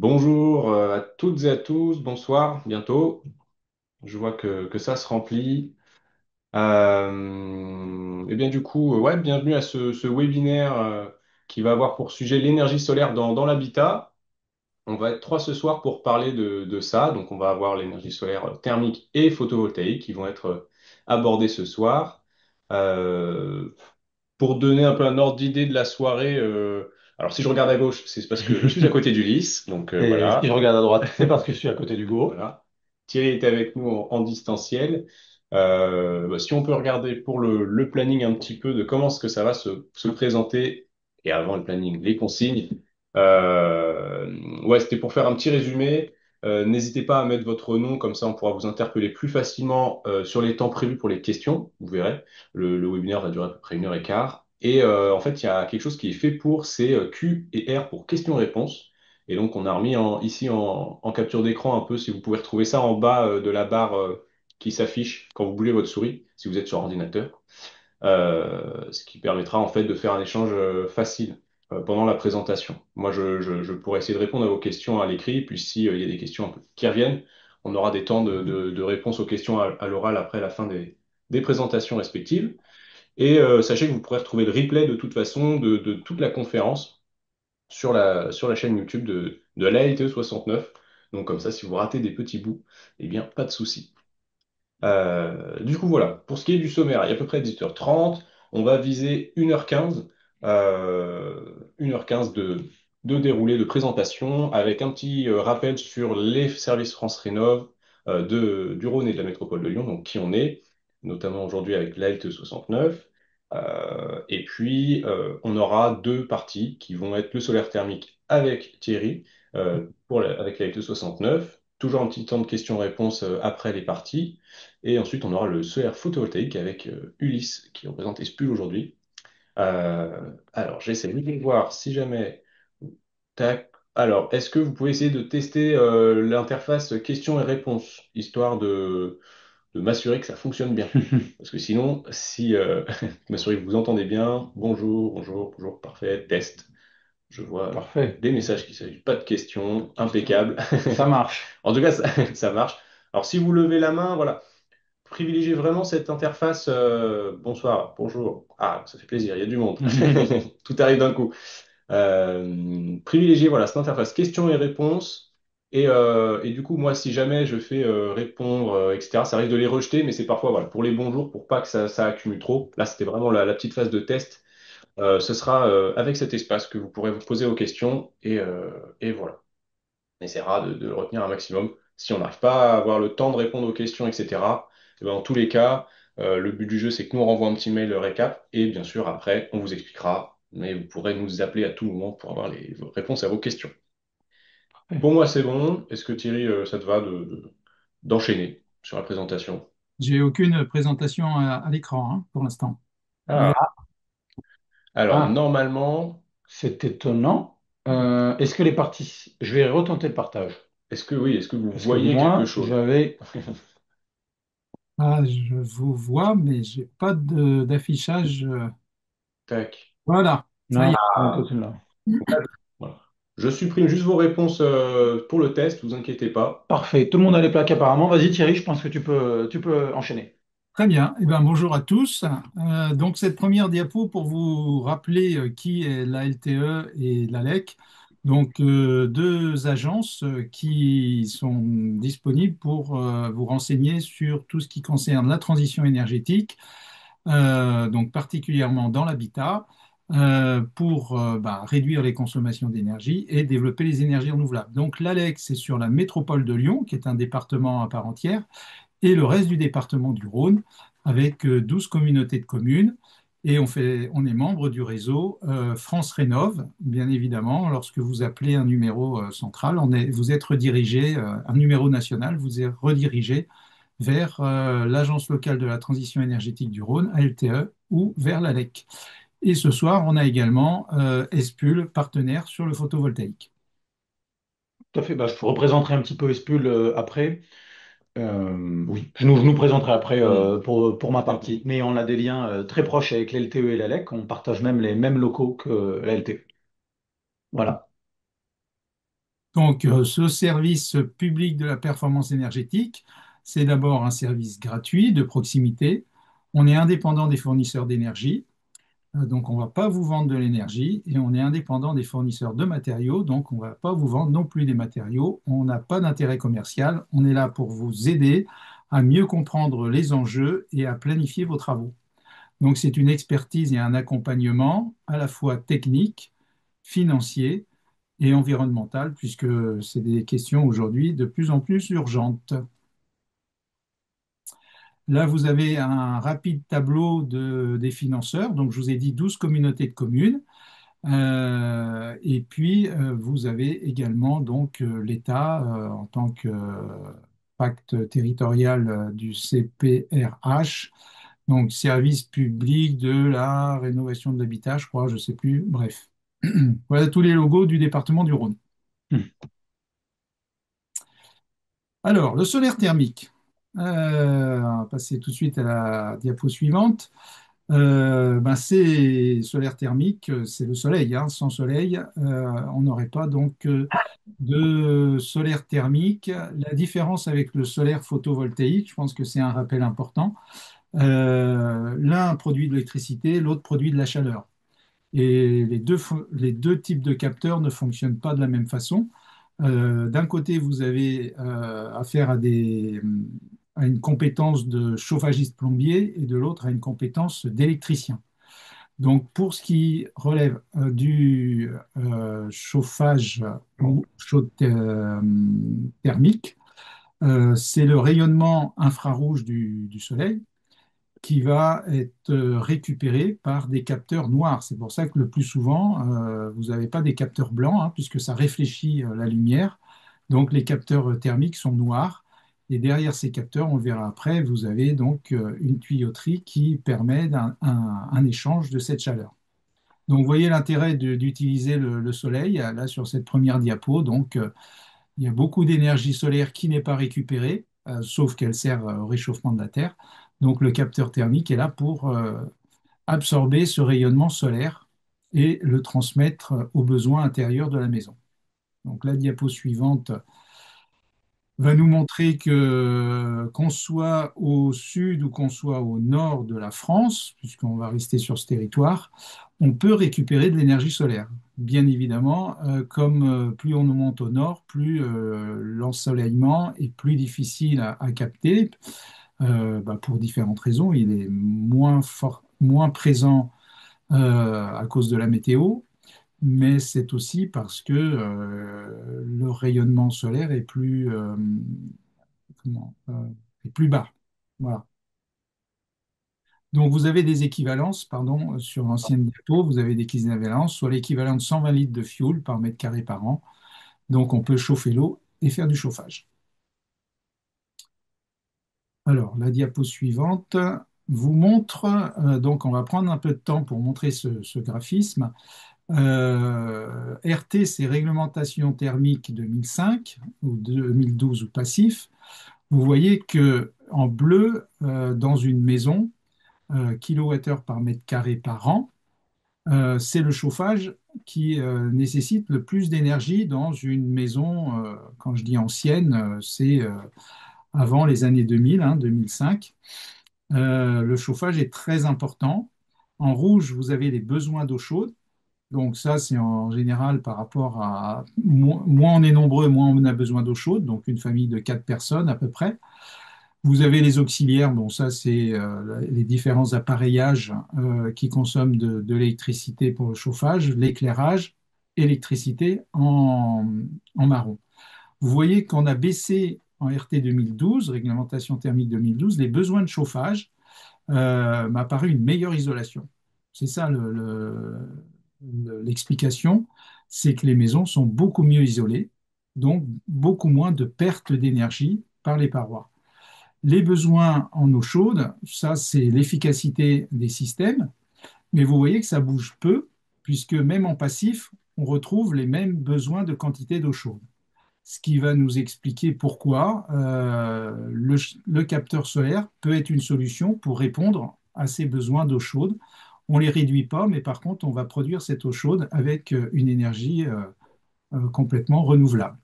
Bonjour à toutes et à tous, bonsoir, bientôt. Je vois que ça se remplit. Et bien du coup, ouais, bienvenue à ce webinaire qui va avoir pour sujet l'énergie solaire dans l'habitat. On va être trois ce soir pour parler de ça. Donc on va avoir l'énergie solaire thermique et photovoltaïque qui vont être abordés ce soir. Euh, pour donner un peu un ordre d'idée de la soirée, alors si je regarde à gauche, c'est parce que je suis à côté du lys, donc Et si je voilà. regarde à droite, c'est parce que je suis à côté d'Hugo. Voilà. Thierry est avec nous en distanciel. Si on peut regarder pour le planning un petit peu de comment est-ce que ça va se présenter, et avant le planning, les consignes. Ouais, c'était pour faire un petit résumé. N'hésitez pas à mettre votre nom, comme ça on pourra vous interpeller plus facilement sur les temps prévus pour les questions. Vous verrez, le webinaire va durer à peu près 1 heure et quart. Et en fait, il y a quelque chose qui est fait pour, c'est Q et R pour questions-réponses. Et donc, on a remis ici en capture d'écran un peu, si vous pouvez retrouver ça en bas de la barre qui s'affiche quand vous bougez votre souris, si vous êtes sur ordinateur. Ce qui permettra en fait de faire un échange facile pendant la présentation. Moi, je pourrais essayer de répondre à vos questions à l'écrit, puis si il y a des questions un peu qui reviennent, on aura des temps de réponse aux questions à l'oral après la fin des présentations respectives. Et sachez que vous pourrez retrouver le replay de toute façon de toute la conférence sur la chaîne YouTube de l'ALTE 69. Donc comme ça, si vous ratez des petits bouts, eh bien, pas de souci. Du coup, voilà. Pour ce qui est du sommaire, il y a à peu près 18h30. On va viser 1h15. 1h15 de déroulé de présentation avec un petit rappel sur les services France Rénov du Rhône et de la métropole de Lyon, donc qui on est, notamment aujourd'hui avec l'ALTE 69. Et puis, on aura deux parties qui vont être le solaire thermique avec Thierry avec l'ALTE 69. Toujours un petit temps de questions-réponses après les parties. Et ensuite, on aura le solaire photovoltaïque avec Ulysse, qui représente Espul aujourd'hui. Alors, j'essaie de voir si jamais... Tac. Alors, est-ce que vous pouvez essayer de tester l'interface questions et réponses, histoire de m'assurer que ça fonctionne bien? Parce que sinon, si m'assurer que vous entendez bien, bonjour, bonjour, bonjour, parfait, test. Je vois Parfait. des messages qui s'affichent, pas de questions, Question. impeccable. Ça marche. En tout cas, ça marche. Alors, si vous levez la main, voilà, privilégiez vraiment cette interface. Bonsoir, bonjour. Ah, ça fait plaisir, il y a du monde. Tout arrive d'un coup. Privilégiez voilà, cette interface questions et réponses. Et du coup, moi, si jamais je fais répondre, etc., ça risque de les rejeter, mais c'est parfois voilà, pour les bons jours, pour pas que ça accumule trop. Là, c'était vraiment la petite phase de test. Ce sera avec cet espace que vous pourrez vous poser vos questions et voilà. On essaiera de retenir un maximum. Si on n'arrive pas à avoir le temps de répondre aux questions, etc., eh ben, dans tous les cas, le but du jeu, c'est que nous, on renvoie un petit mail récap et bien sûr, après, on vous expliquera, mais vous pourrez nous appeler à tout moment pour avoir les réponses à vos questions. Parfait. Pour moi, c'est bon. Est-ce que Thierry, ça te va d'enchaîner sur la présentation? J'ai aucune présentation à l'écran pour l'instant. Ah, alors Ah, normalement, c'est étonnant. Est-ce que les parties... Je vais retenter le partage. est-ce que vous Parce que voyez quelque moi, chose? j'avais... Ah, je vous vois, mais j'ai pas d'affichage. Tac. Voilà, ça y Non, est. de mon côté là. Voilà. Je supprime juste vos réponses pour le test, vous inquiétez pas. Parfait. Tout le monde a les plaques apparemment. Vas-y Thierry, je pense que tu peux enchaîner. Très bien. Eh bien, bonjour à tous. Donc, cette première diapo pour vous rappeler qui est la LTE et l'ALEC. Donc, deux agences qui sont disponibles pour vous renseigner sur tout ce qui concerne la transition énergétique, donc particulièrement dans l'habitat, pour réduire les consommations d'énergie et développer les énergies renouvelables. Donc, l'ALEC, c'est sur la métropole de Lyon, qui est un département à part entière, et le reste du département du Rhône, avec 12 communautés de communes. Et on est membre du réseau France Rénov, bien évidemment. Lorsque vous appelez un numéro central, vous êtes redirigé, un numéro national, vous êtes redirigé vers l'Agence locale de la transition énergétique du Rhône, ALTE, ou vers l'ALEC. Et ce soir, on a également Espul, partenaire sur le photovoltaïque. Tout à fait. Bah, je vous représenterai un petit peu Espul après. Oui, je nous présenterai après Hmm. pour ma partie. Mais on a des liens très proches avec l'LTE et l'ALEC. On partage même les mêmes locaux que la LTE. Voilà. Donc, ce service public de la performance énergétique, c'est d'abord un service gratuit de proximité. On est indépendant des fournisseurs d'énergie, donc on ne va pas vous vendre de l'énergie, et on est indépendant des fournisseurs de matériaux, donc on ne va pas vous vendre non plus des matériaux. On n'a pas d'intérêt commercial. On est là pour vous aider à mieux comprendre les enjeux et à planifier vos travaux. Donc, c'est une expertise et un accompagnement à la fois technique, financier et environnemental, puisque c'est des questions aujourd'hui de plus en plus urgentes. Là, vous avez un rapide tableau des financeurs. Donc, je vous ai dit 12 communautés de communes. Et puis, vous avez également donc l'État en tant que pacte territorial du CPRH, donc service public de la rénovation de l'habitat, je crois, je ne sais plus. Bref, voilà tous les logos du département du Rhône. Hmm. Alors, le solaire thermique. On va passer tout de suite à la diapo suivante. C'est solaire thermique, c'est le soleil, hein. Sans soleil, on n'aurait pas donc de solaire thermique. La différence avec le solaire photovoltaïque, je pense que c'est un rappel important. L'un produit de l'électricité, l'autre produit de la chaleur. Et les deux types de capteurs ne fonctionnent pas de la même façon. D'un côté, vous avez affaire à une compétence de chauffagiste plombier et de l'autre à une compétence d'électricien. Donc, pour ce qui relève du chauffage ou chaud thermique, c'est le rayonnement infrarouge du soleil qui va être récupéré par des capteurs noirs. C'est pour ça que le plus souvent, vous n'avez pas des capteurs blancs, hein, puisque ça réfléchit la lumière. Donc les capteurs thermiques sont noirs. Et derrière ces capteurs, on le verra après, vous avez donc une tuyauterie qui permet un échange de cette chaleur. Donc vous voyez l'intérêt d'utiliser le soleil là sur cette première diapo. Donc il y a beaucoup d'énergie solaire qui n'est pas récupérée, sauf qu'elle sert au réchauffement de la Terre. Donc le capteur thermique est là pour absorber ce rayonnement solaire et le transmettre aux besoins intérieurs de la maison. Donc la diapo suivante va nous montrer que qu'on soit au sud ou qu'on soit au nord de la France, puisqu'on va rester sur ce territoire, on peut récupérer de l'énergie solaire. Bien évidemment, comme plus on monte au nord, plus l'ensoleillement est plus difficile à capter, pour différentes raisons. Il est moins fort, moins présent à cause de la météo, mais c'est aussi parce que le rayonnement solaire est est plus bas. Voilà. Donc vous avez des équivalences, pardon, sur l'ancienne diapo, vous avez des équivalences, soit l'équivalent de 120 litres de fuel par mètre carré par an. Donc on peut chauffer l'eau et faire du chauffage. Alors, la diapo suivante vous montre, donc on va prendre un peu de temps pour montrer ce graphisme. RT, c'est réglementation thermique 2005 ou 2012 ou passif. Vous voyez que en bleu, dans une maison, kilowattheure par mètre carré par an, c'est le chauffage qui nécessite le plus d'énergie dans une maison. Quand je dis ancienne, c'est avant les années 2000, hein, 2005. Le chauffage est très important. En rouge, vous avez les besoins d'eau chaude. Donc ça, c'est en général par rapport à moins on est nombreux, moins on a besoin d'eau chaude. Donc une famille de 4 personnes à peu près. Vous avez les auxiliaires. Bon, ça, c'est les différents appareillages qui consomment de l'électricité pour le chauffage, l'éclairage, électricité en marron. Vous voyez qu'on a baissé en RT 2012, réglementation thermique 2012, les besoins de chauffage m'a paru une meilleure isolation. C'est ça l'explication, c'est que les maisons sont beaucoup mieux isolées, donc beaucoup moins de pertes d'énergie par les parois. Les besoins en eau chaude, ça c'est l'efficacité des systèmes, mais vous voyez que ça bouge peu, puisque même en passif, on retrouve les mêmes besoins de quantité d'eau chaude. Ce qui va nous expliquer pourquoi le capteur solaire peut être une solution pour répondre à ces besoins d'eau chaude. On ne les réduit pas, mais par contre, on va produire cette eau chaude avec une énergie complètement renouvelable.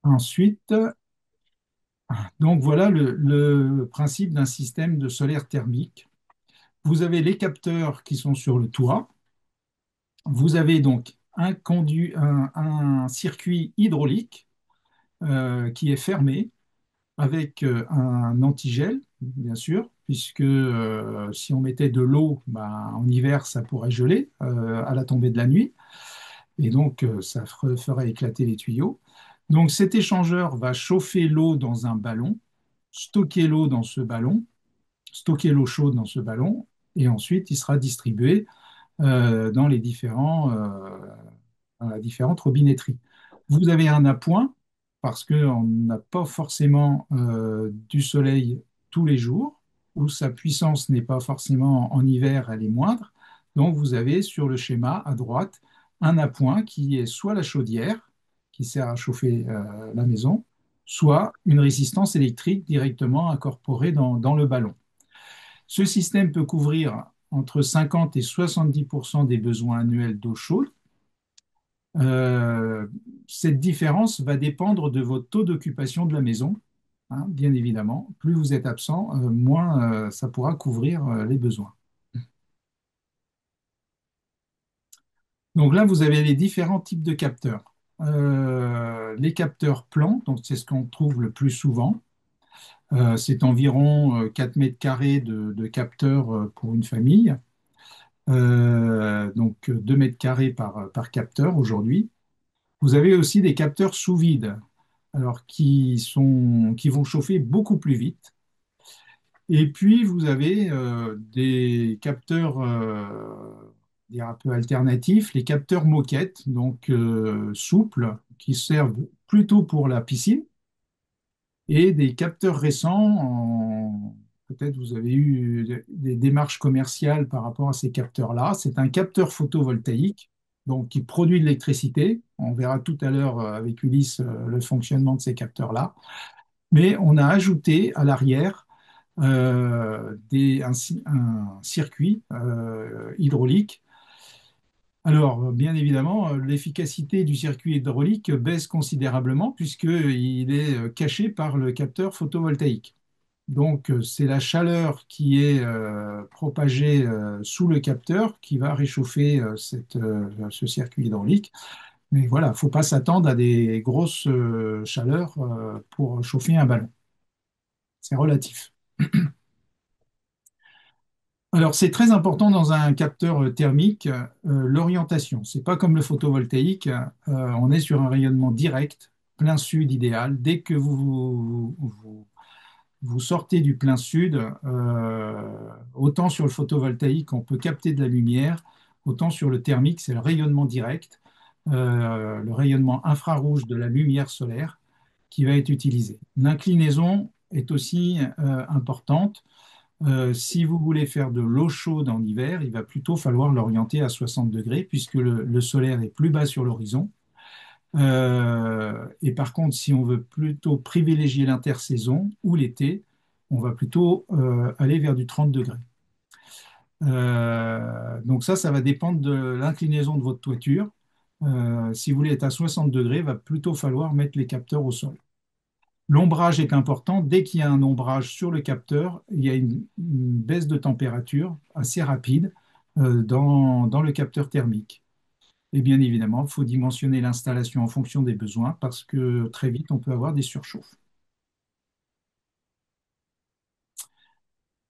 Ensuite, donc voilà le principe d'un système de solaire thermique. Vous avez les capteurs qui sont sur le toit. Vous avez donc un circuit hydraulique qui est fermé avec un antigel, bien sûr, puisque si on mettait de l'eau, ben, en hiver, ça pourrait geler à la tombée de la nuit, et donc ça ferait éclater les tuyaux. Donc cet échangeur va chauffer l'eau dans un ballon, stocker l'eau dans ce ballon, stocker l'eau chaude dans ce ballon, et ensuite il sera distribué dans dans la différente robinetterie. Vous avez un appoint parce qu'on n'a pas forcément du soleil tous les jours, où sa puissance n'est pas forcément en hiver, elle est moindre. Donc vous avez sur le schéma à droite un appoint qui est soit la chaudière, qui sert à chauffer la maison, soit une résistance électrique directement incorporée dans le ballon. Ce système peut couvrir entre 50 et 70% des besoins annuels d'eau chaude. Euh, cette différence va dépendre de votre taux d'occupation de la maison, hein, bien évidemment. Plus vous êtes absent, moins ça pourra couvrir les besoins. Donc là, vous avez les différents types de capteurs. Les capteurs plans, donc c'est ce qu'on trouve le plus souvent. C'est environ 4 mètres carrés de capteurs pour une famille. Donc 2 mètres carrés par capteur aujourd'hui. Vous avez aussi des capteurs sous vide, alors qui vont chauffer beaucoup plus vite. Et puis vous avez des capteurs dire un peu alternatifs, les capteurs moquettes, donc souples, qui servent plutôt pour la piscine, et des capteurs récents. Peut-être vous avez eu des démarches commerciales par rapport à ces capteurs-là. C'est un capteur photovoltaïque, donc qui produit de l'électricité. On verra tout à l'heure avec Ulysse le fonctionnement de ces capteurs-là. Mais on a ajouté à l'arrière un circuit hydraulique. Alors, bien évidemment, l'efficacité du circuit hydraulique baisse considérablement puisqu'il est caché par le capteur photovoltaïque. Donc, c'est la chaleur qui est propagée sous le capteur qui va réchauffer ce circuit hydraulique. Mais voilà, il ne faut pas s'attendre à des grosses chaleurs pour chauffer un ballon. C'est relatif. Alors, c'est très important dans un capteur thermique, l'orientation. C'est pas comme le photovoltaïque, on est sur un rayonnement direct, plein sud idéal. Dès que vous sortez du plein sud, autant sur le photovoltaïque, on peut capter de la lumière, autant sur le thermique, c'est le rayonnement direct, le rayonnement infrarouge de la lumière solaire qui va être utilisé. L'inclinaison est aussi importante. Si vous voulez faire de l'eau chaude en hiver, il va plutôt falloir l'orienter à 60 degrés puisque le solaire est plus bas sur l'horizon. Et par contre, si on veut plutôt privilégier l'intersaison ou l'été, on va plutôt aller vers du 30 degrés. Donc ça va dépendre de l'inclinaison de votre toiture. Si vous voulez être à 60 degrés, il va plutôt falloir mettre les capteurs au sol. L'ombrage est important. Dès qu'il y a un ombrage sur le capteur, il y a une baisse de température assez rapide dans le capteur thermique. Et bien évidemment, il faut dimensionner l'installation en fonction des besoins parce que très vite, on peut avoir des surchauffes.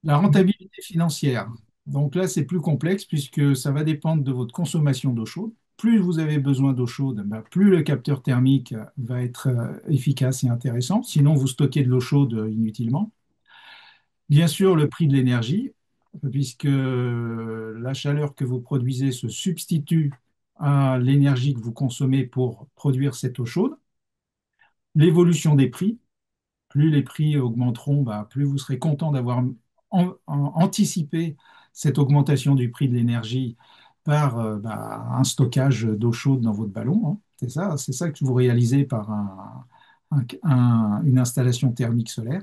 La rentabilité financière. Donc là, c'est plus complexe puisque ça va dépendre de votre consommation d'eau chaude. Plus vous avez besoin d'eau chaude, ben, plus le capteur thermique va être efficace et intéressant. Sinon, vous stockez de l'eau chaude inutilement. Bien sûr, le prix de l'énergie, puisque la chaleur que vous produisez se substitue à l'énergie que vous consommez pour produire cette eau chaude. L'évolution des prix, plus les prix augmenteront, bah, plus vous serez content d'avoir anticipé cette augmentation du prix de l'énergie par bah, un stockage d'eau chaude dans votre ballon, hein. C'est ça que vous réalisez par une installation thermique solaire.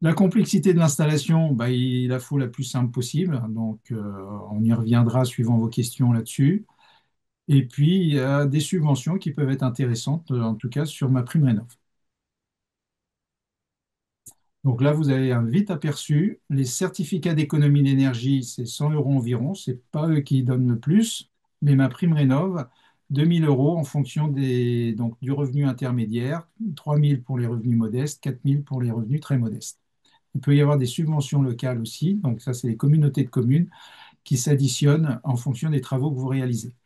La complexité de l'installation, bah, il la faut la plus simple possible. Donc, on y reviendra suivant vos questions là-dessus. Et puis, il y a des subventions qui peuvent être intéressantes, en tout cas sur ma prime rénov'. Donc là, vous avez un vite aperçu. Les certificats d'économie d'énergie, c'est 100 euros environ. C'est pas eux qui donnent le plus, mais ma prime rénov', 2000 euros en fonction donc, du revenu intermédiaire, 3000 pour les revenus modestes, 4000 pour les revenus très modestes. Il peut y avoir des subventions locales aussi. Donc ça, c'est les communautés de communes qui s'additionnent en fonction des travaux que vous réalisez.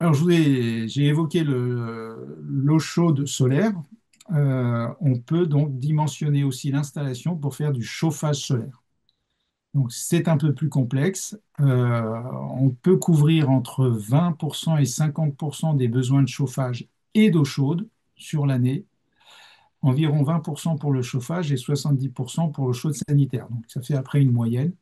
Alors, j'ai évoqué l'eau chaude solaire. On peut donc dimensionner aussi l'installation pour faire du chauffage solaire. Donc, c'est un peu plus complexe. On peut couvrir entre 20% et 50% des besoins de chauffage et d'eau chaude sur l'année. Environ 20% pour le chauffage et 70% pour l'eau chaude sanitaire. Donc, ça fait après une moyenne.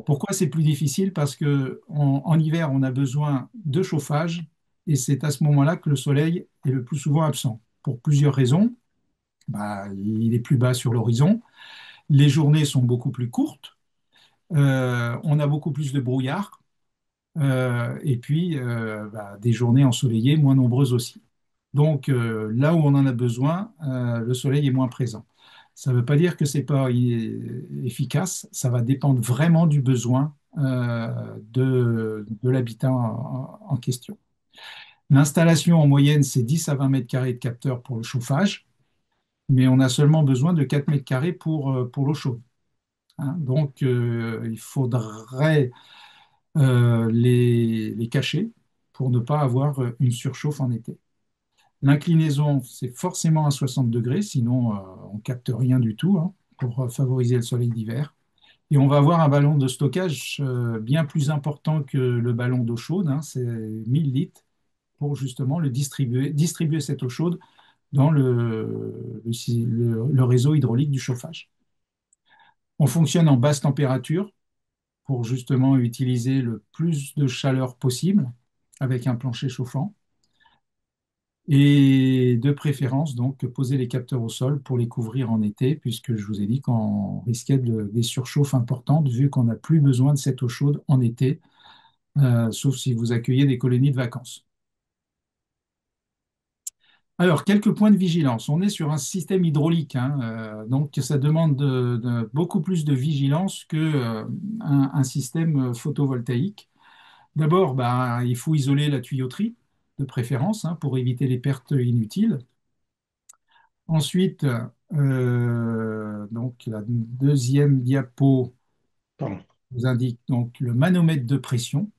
Pourquoi c'est plus difficile? Parce que en hiver, on a besoin de chauffage et c'est à ce moment-là que le soleil est le plus souvent absent. Pour plusieurs raisons. Bah, il est plus bas sur l'horizon, les journées sont beaucoup plus courtes, on a beaucoup plus de brouillard et puis bah, des journées ensoleillées moins nombreuses aussi. Donc là où on en a besoin, le soleil est moins présent. Ça ne veut pas dire que c'est pas efficace, ça va dépendre vraiment du besoin de l'habitat en question. L'installation en moyenne, c'est 10 à 20 mètres carrés de capteurs pour le chauffage, mais on a seulement besoin de 4 mètres carrés pour l'eau chaude, hein. Donc il faudrait les cacher pour ne pas avoir une surchauffe en été. L'inclinaison, c'est forcément à 60 degrés, sinon on capte rien du tout, hein, pour favoriser le soleil d'hiver. Et on va avoir un ballon de stockage bien plus important que le ballon d'eau chaude, hein, c'est 1000 litres pour justement distribuer cette eau chaude dans le réseau hydraulique du chauffage. On fonctionne en basse température pour justement utiliser le plus de chaleur possible avec un plancher chauffant. Et de préférence, donc, poser les capteurs au sol pour les couvrir en été, puisque je vous ai dit qu'on risquait des surchauffes importantes, vu qu'on n'a plus besoin de cette eau chaude en été, sauf si vous accueillez des colonies de vacances. Alors, quelques points de vigilance. On est sur un système hydraulique, hein, donc ça demande beaucoup plus de vigilance que, un système photovoltaïque. D'abord, bah, il faut isoler la tuyauterie, de préférence, hein, pour éviter les pertes inutiles. Ensuite, donc la deuxième diapo Pardon. vous indique donc le manomètre de pression,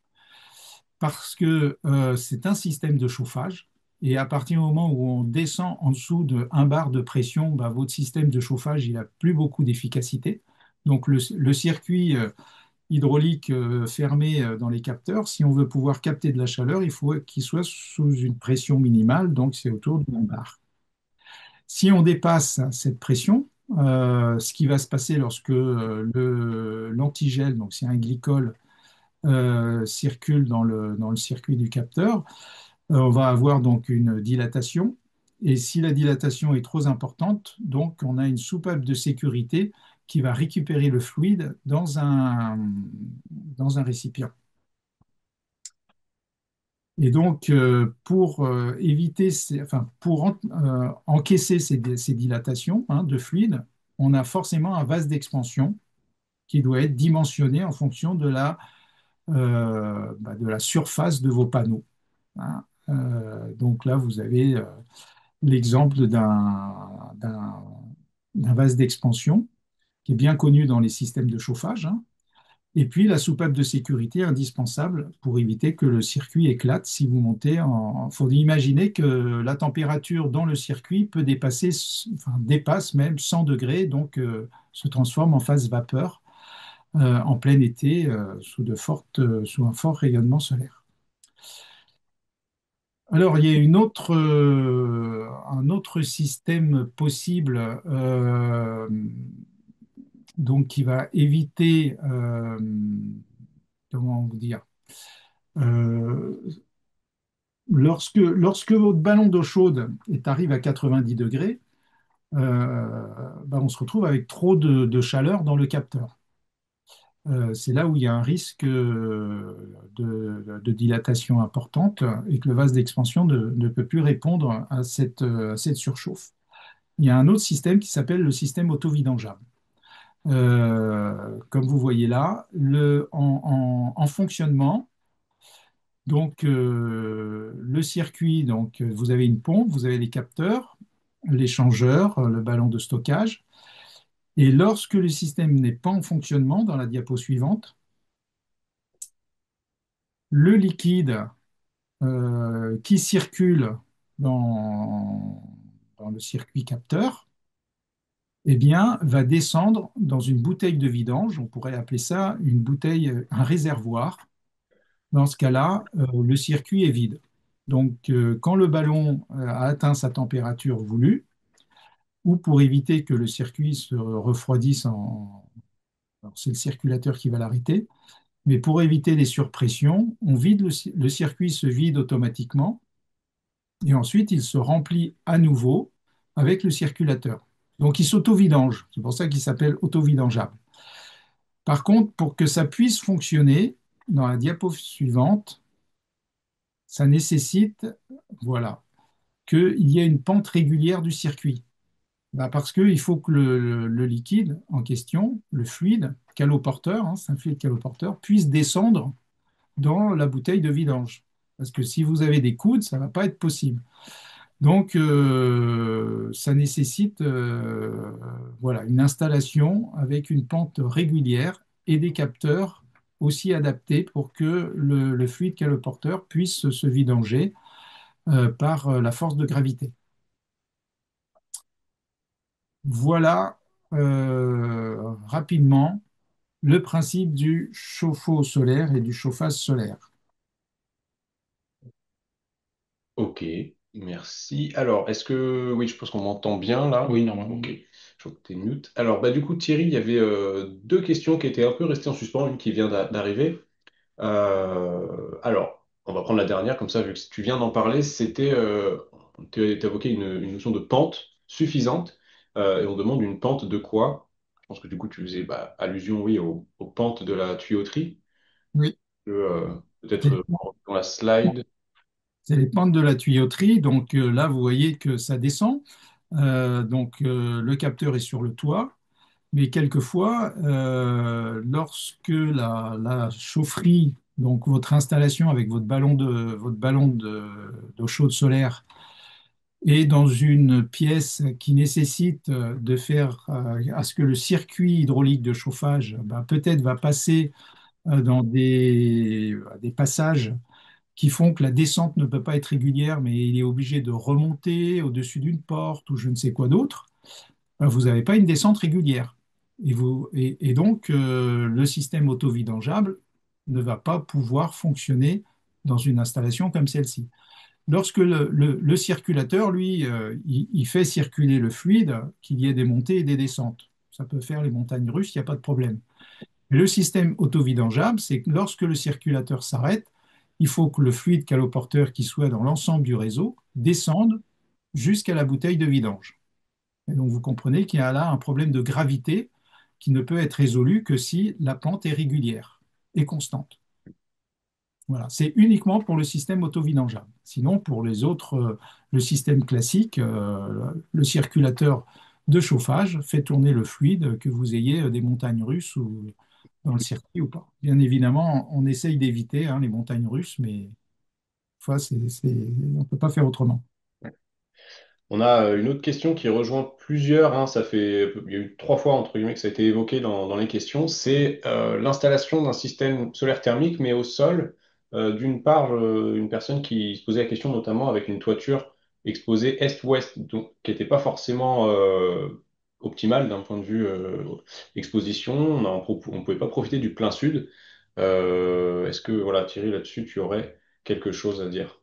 parce que c'est un système de chauffage. Et à partir du moment où on descend en dessous de 1 bar de pression, bah, votre système de chauffage, il n'a plus beaucoup d'efficacité. Donc le circuit hydraulique fermé dans les capteurs, si on veut pouvoir capter de la chaleur, il faut qu'il soit sous une pression minimale, donc c'est autour de 1 bar. Si on dépasse cette pression, ce qui va se passer lorsque l'antigel, donc c'est un glycol, circule dans le circuit du capteur, on va avoir donc une dilatation. Et si la dilatation est trop importante, donc on a une soupape de sécurité qui va récupérer le fluide dans un récipient. Et donc, pour éviter, enfin, pour encaisser ces dilatations, hein, de fluide, on a forcément un vase d'expansion qui doit être dimensionné en fonction de la surface de vos panneaux, hein. Donc là, vous avez l'exemple d'un vase d'expansion qui est bien connu dans les systèmes de chauffage, hein. Et puis la soupape de sécurité indispensable pour éviter que le circuit éclate si vous montez en. Il faut imaginer que la température dans le circuit peut dépasser, enfin, dépasse même 100 degrés, donc se transforme en phase vapeur en plein été sous un fort rayonnement solaire. Alors, il y a un autre système possible, donc qui va éviter, comment vous dire, euh, lorsque votre ballon d'eau chaude arrive à 90 degrés, ben, on se retrouve avec trop de chaleur dans le capteur. c'est là où il y a un risque de dilatation importante et que le vase d'expansion ne peut plus répondre à cette surchauffe. Il y a un autre système qui s'appelle le système auto-vidangeable. Comme vous voyez là, en fonctionnement, donc le circuit, donc vous avez une pompe, vous avez les capteurs, l'échangeur, le ballon de stockage. Et lorsque le système n'est pas en fonctionnement, dans la diapo suivante, le liquide qui circule dans, dans le circuit capteur, eh bien, va descendre dans une bouteille de vidange. On pourrait appeler ça une bouteille, un réservoir. Dans ce cas-là, le circuit est vide. Donc, quand le ballon a atteint sa température voulue, ou pour éviter que le circuit se refroidisse alors, c'est le circulateur qui va l'arrêter, mais pour éviter les surpressions, on vide le circuit se vide automatiquement et ensuite il se remplit à nouveau avec le circulateur. Donc il s'auto-vidange, c'est pour ça qu'il s'appelle auto-vidangeable. Par contre, pour que ça puisse fonctionner, dans la diapo suivante, ça nécessite, voilà, qu'il y ait une pente régulière du circuit. Bah, parce qu'il faut que le liquide en question, le fluide caloporteur, hein, c'est un fluide caloporteur, puisse descendre dans la bouteille de vidange. Parce que si vous avez des coudes, ça ne va pas être possible. Donc, ça nécessite voilà, une installation avec une pente régulière et des capteurs aussi adaptés pour que le fluide caloporteur puisse se vidanger par la force de gravité. Voilà rapidement le principe du chauffe-eau solaire et du chauffage solaire. Ok, merci. Alors, est-ce que... Oui, je pense qu'on m'entend bien là. Oui, normalement. Ok, je vois que t'es mute. Alors, bah, du coup, Thierry, il y avait deux questions qui étaient un peu restées en suspens, une qui vient d'arriver. Alors, on va prendre la dernière, comme ça, vu que tu viens d'en parler, c'était... tu évoqué une notion de pente suffisante, et on demande une pente de quoi? Je pense que du coup, tu faisais bah, allusion, oui, aux pentes de la tuyauterie. Oui, c'est Peut-être les dans la slide. c'est les pentes de la tuyauterie. Donc là, vous voyez que ça descend. Donc le capteur est sur le toit. Mais quelquefois, lorsque la chaufferie, donc votre installation avec votre ballon d'eau chaude solaire, est dans une pièce qui nécessite de faire à ce que le circuit hydraulique de chauffage ben, peut-être va passer dans des passages qui font que la descente ne peut pas être régulière, mais il est obligé de remonter au-dessus d'une porte ou je ne sais quoi d'autre, ben, vous n'avez pas une descente régulière. Et donc, le système auto-vidangeable ne va pas pouvoir fonctionner dans une installation comme celle-ci. Lorsque le circulateur, lui, il fait circuler le fluide, qu'il y ait des montées et des descentes. Ça peut faire les montagnes russes, il n'y a pas de problème. Le système auto-vidangeable, c'est que lorsque le circulateur s'arrête, il faut que le fluide caloporteur qui soit dans l'ensemble du réseau descende jusqu'à la bouteille de vidange. Et donc vous comprenez qu'il y a là un problème de gravité qui ne peut être résolu que si la pente est régulière et constante. Voilà, c'est uniquement pour le système auto-vidangeable. Sinon, pour les autres, le système classique, le circulateur de chauffage fait tourner le fluide, que vous ayez des montagnes russes ou dans le circuit ou pas. Bien évidemment, on essaye d'éviter hein, les montagnes russes, mais des fois, on ne peut pas faire autrement. On a une autre question qui rejoint plusieurs, hein, il y a eu trois fois entre guillemets que ça a été évoqué dans les questions, c'est l'installation d'un système solaire thermique, mais au sol. D'une part, une personne qui se posait la question notamment avec une toiture exposée est-ouest, donc qui n'était pas forcément optimale d'un point de vue exposition. On pouvait pas profiter du plein sud. Est-ce que, voilà, Thierry, là-dessus, tu aurais quelque chose à dire?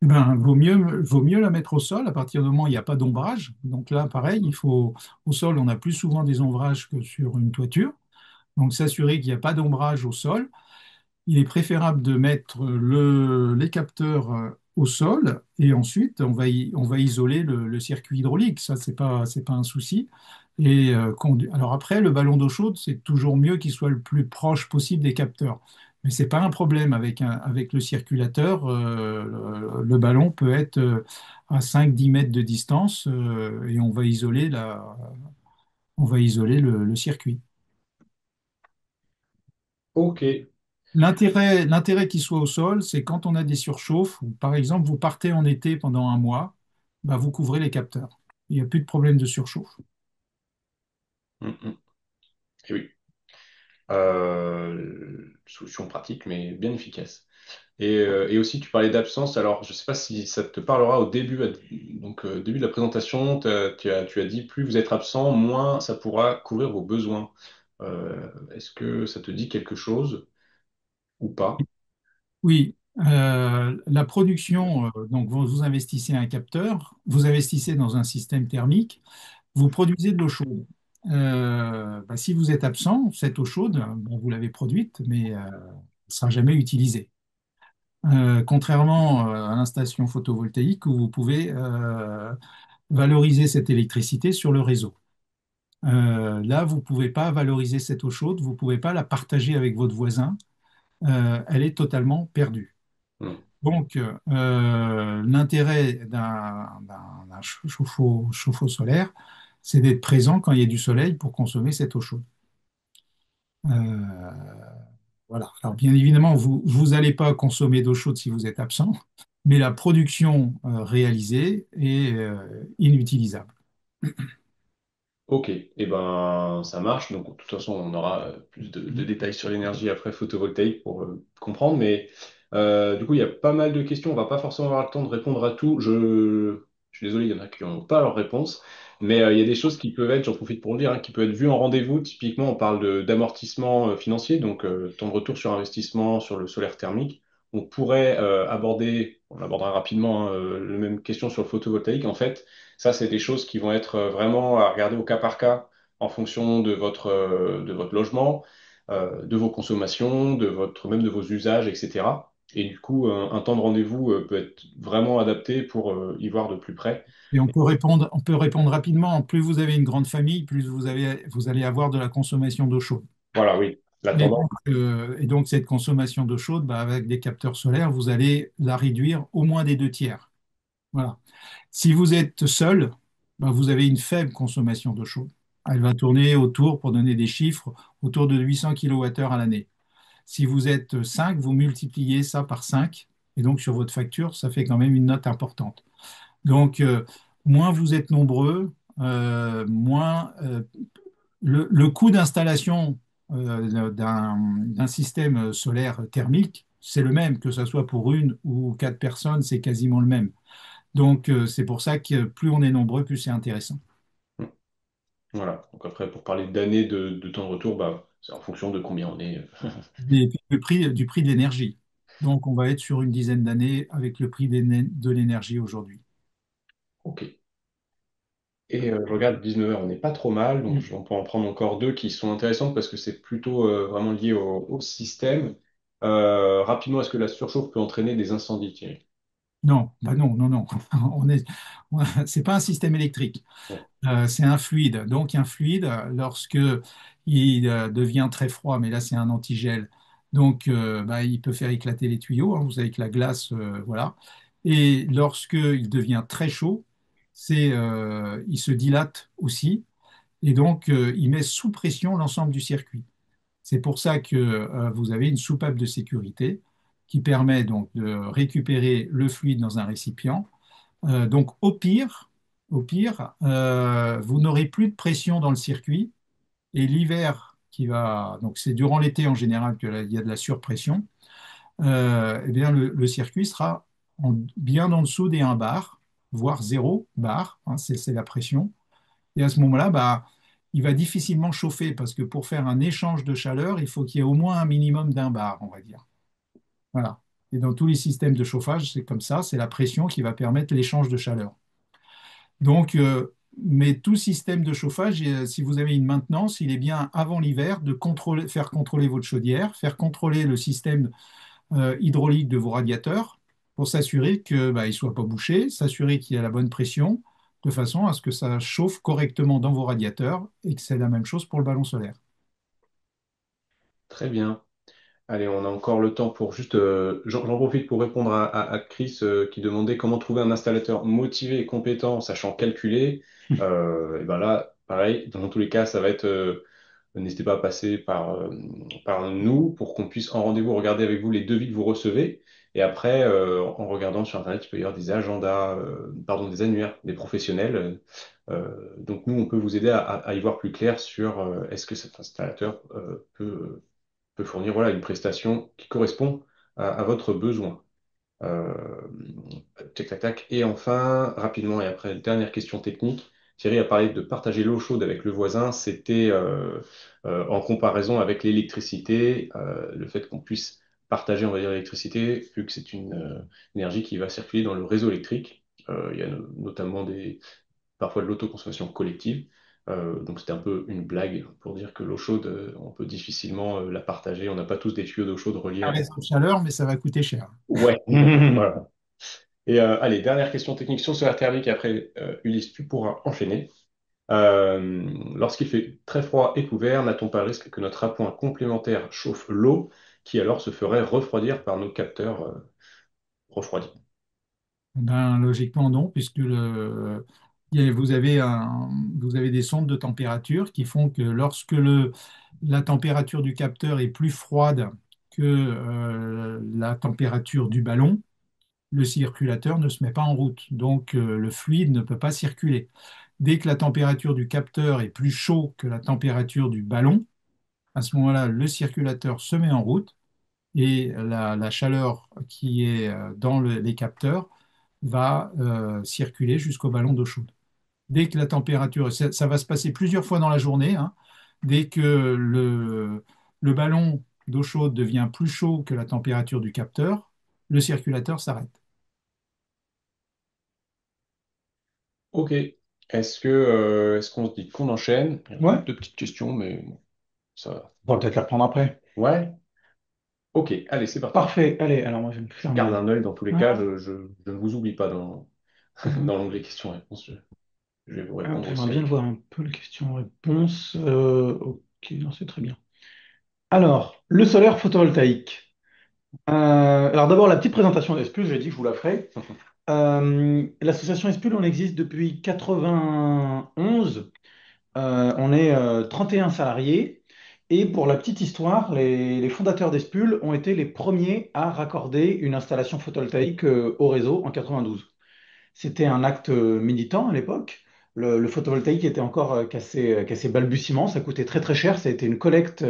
Eh ben, vaut mieux la mettre au sol à partir du moment où il n'y a pas d'ombrage. Donc là, pareil, au sol, on a plus souvent des ombrages que sur une toiture. Donc s'assurer qu'il n'y a pas d'ombrage au sol. Il est préférable de mettre les capteurs au sol et ensuite on va isoler le circuit hydraulique. Ça, c'est pas un souci. Alors après, le ballon d'eau chaude, c'est toujours mieux qu'il soit le plus proche possible des capteurs. Mais c'est pas un problème avec le circulateur. Le ballon peut être à 5-10 mètres de distance et on va isoler le circuit. Ok. L'intérêt qu'il soit au sol, c'est quand on a des surchauffes, ou par exemple, vous partez en été pendant un mois, bah, vous couvrez les capteurs. Il n'y a plus de problème de surchauffe. Mm. Et oui. Solution pratique, mais bien efficace. Et aussi, tu parlais d'absence. Alors, je ne sais pas si ça te parlera au début, début de la présentation, tu as dit plus vous êtes absent, moins ça pourra couvrir vos besoins. Est-ce que ça te dit quelque chose ou pas? Oui, la production, donc vous investissez un capteur, vous investissez dans un système thermique, vous produisez de l'eau chaude. Bah, si vous êtes absent, cette eau chaude, bon, vous l'avez produite, mais elle ne sera jamais utilisée. Contrairement à l'installation photovoltaïque où vous pouvez valoriser cette électricité sur le réseau. Là, vous ne pouvez pas valoriser cette eau chaude, vous ne pouvez pas la partager avec votre voisin, elle est totalement perdue. Hmm. Donc, l'intérêt d'un chauffe-eau solaire, c'est d'être présent quand il y a du soleil pour consommer cette eau chaude. Euh, voilà. Alors, bien évidemment, vous n'allez pas consommer d'eau chaude si vous êtes absent, mais la production réalisée est inutilisable. Ok, et ben ça marche. Donc, de toute façon, on aura plus de détails sur l'énergie après photovoltaïque pour comprendre. Mais du coup, il y a pas mal de questions. On va pas forcément avoir le temps de répondre à tout. Je suis désolé, il y en a qui n'ont pas leur réponse. Mais il y a des choses qui peuvent être, j'en profite pour le dire, hein, qui peuvent être vues en rendez-vous. Typiquement, on parle d'amortissement financier, donc temps de retour sur investissement sur le solaire thermique. On pourrait aborder, on abordera rapidement, hein, la même question sur le photovoltaïque. En fait, ça, c'est des choses qui vont être vraiment à regarder au cas par cas en fonction de votre logement, de vos consommations, même de vos usages, etc. Et du coup, un temps de rendez-vous peut être vraiment adapté pour y voir de plus près. Et on peut répondre rapidement. Plus vous avez une grande famille, plus vous allez avoir de la consommation d'eau chaude. Voilà, oui, la tendance. Et donc, cette consommation d'eau chaude, bah, avec des capteurs solaires, vous allez la réduire au moins des deux tiers. Voilà. Si vous êtes seul, bah, vous avez une faible consommation d'eau chaude. Elle va tourner autour, pour donner des chiffres, autour de 800 kWh à l'année. Si vous êtes 5, vous multipliez ça par 5, et donc sur votre facture, ça fait quand même une note importante. Donc, moins vous êtes nombreux, moins le coût d'installation d'un système solaire thermique, c'est le même, que ce soit pour une ou quatre personnes, c'est quasiment le même. Donc, c'est pour ça que plus on est nombreux, plus c'est intéressant. Voilà. Donc après, pour parler d'années de temps de retour, bah, c'est en fonction de combien on est. Et puis, du prix de l'énergie. Donc, on va être sur une dizaine d'années avec le prix de l'énergie aujourd'hui. Ok. Et je regarde 19 heures, on n'est pas trop mal, donc on peut en prendre encore deux qui sont intéressantes parce que c'est plutôt vraiment lié au système. Rapidement, est-ce que la surchauffe peut entraîner des incendies, Thierry? Non, bah non, non, non. C'est pas un système électrique. Bon. C'est un fluide. Donc, un fluide, lorsque il devient très froid, mais là, c'est un antigel, donc bah, il peut faire éclater les tuyaux, hein. Vous savez que la glace, voilà. Et lorsque il devient très chaud, il se dilate aussi, et donc il met sous pression l'ensemble du circuit. C'est pour ça que vous avez une soupape de sécurité qui permet donc de récupérer le fluide dans un récipient. Donc au pire, vous n'aurez plus de pression dans le circuit et l'hiver donc c'est durant l'été en général qu'il y a de la surpression, eh bien le circuit sera bien en dessous des 1 bar, voire 0 bar, hein, c'est la pression. Et à ce moment-là, bah, il va difficilement chauffer parce que pour faire un échange de chaleur, il faut qu'il y ait au moins un minimum d'1 bar, on va dire. Voilà. Et dans tous les systèmes de chauffage, c'est comme ça, c'est la pression qui va permettre l'échange de chaleur. Donc, mais tout système de chauffage, si vous avez une maintenance, il est bien avant l'hiver de faire contrôler votre chaudière, faire contrôler le système hydraulique de vos radiateurs pour s'assurer que bah, il soit pas bouché, s'assurer qu'il y a la bonne pression, de façon à ce que ça chauffe correctement dans vos radiateurs et que c'est la même chose pour le ballon solaire. Très bien. Allez, on a encore le temps pour juste... j'en profite pour répondre à Chris qui demandait comment trouver un installateur motivé et compétent, sachant calculer. Et ben là, pareil, dans tous les cas, ça va être... n'hésitez pas à passer par nous pour qu'on puisse en rendez-vous regarder avec vous les devis que vous recevez. Et après, en regardant sur Internet, il peut y avoir des agendas, pardon, des annuaires, des professionnels. Donc nous, on peut vous aider à y voir plus clair sur est-ce que cet installateur peut fournir voilà, une prestation qui correspond à votre besoin. Euh, tac, tac, tac. Et enfin, rapidement, et après, dernière question technique. Thierry a parlé de partager l'eau chaude avec le voisin. C'était en comparaison avec l'électricité, le fait qu'on puisse partager, on va dire, l'électricité, vu que c'est une énergie qui va circuler dans le réseau électrique. Il y a notamment parfois de l'autoconsommation collective. Donc c'était un peu une blague pour dire que l'eau chaude, on peut difficilement la partager. On n'a pas tous des tuyaux d'eau chaude reliés Ça reste en chaleur, mais ça va coûter cher. Ouais, voilà. Et allez, dernière question technique sur solaire thermique, et après Ulysse, tu pourras enchaîner. Lorsqu'il fait très froid et couvert, n'a-t-on pas le risque que notre appoint complémentaire chauffe l'eau qui alors se ferait refroidir par nos capteurs refroidis? Ben, logiquement, non, puisque vous avez des sondes de température qui font que lorsque la température du capteur est plus froide que la température du ballon, le circulateur ne se met pas en route. Donc, le fluide ne peut pas circuler. Dès que la température du capteur est plus chaud que la température du ballon, à ce moment-là, le circulateur se met en route et la chaleur qui est dans les capteurs va circuler jusqu'au ballon d'eau chaude. Dès que la température, ça va se passer plusieurs fois dans la journée, hein. Dès que le ballon d'eau chaude devient plus chaud que la température du capteur, le circulateur s'arrête. Ok. Est-ce qu'on se dit qu'on enchaîne? Il y a Ouais, deux petites questions, mais bon, ça. on va peut-être la reprendre après. Ouais. Ok. Allez, c'est parti. Parfait, allez, alors moi je vais me Je faire garde mes... un œil dans tous les Ouais. cas. Je ne vous oublie pas dans, Mhm. dans l'onglet questions-réponses. Je vais vous Hop, répondre j'aimerais aussi bien avec. voir un peu les questions-réponses. Ok, non, c'est très bien. Alors, le solaire photovoltaïque. Alors d'abord, la petite présentation d'Espul, j'ai dit que je vous la ferai. L'association Espul, on existe depuis 91. On est 31 salariés. Et pour la petite histoire, les fondateurs d'Espul ont été les premiers à raccorder une installation photovoltaïque au réseau en 92. C'était un acte militant à l'époque. Le photovoltaïque était encore qu'à ses balbutiements, ça coûtait très très cher. Ça a été une collecte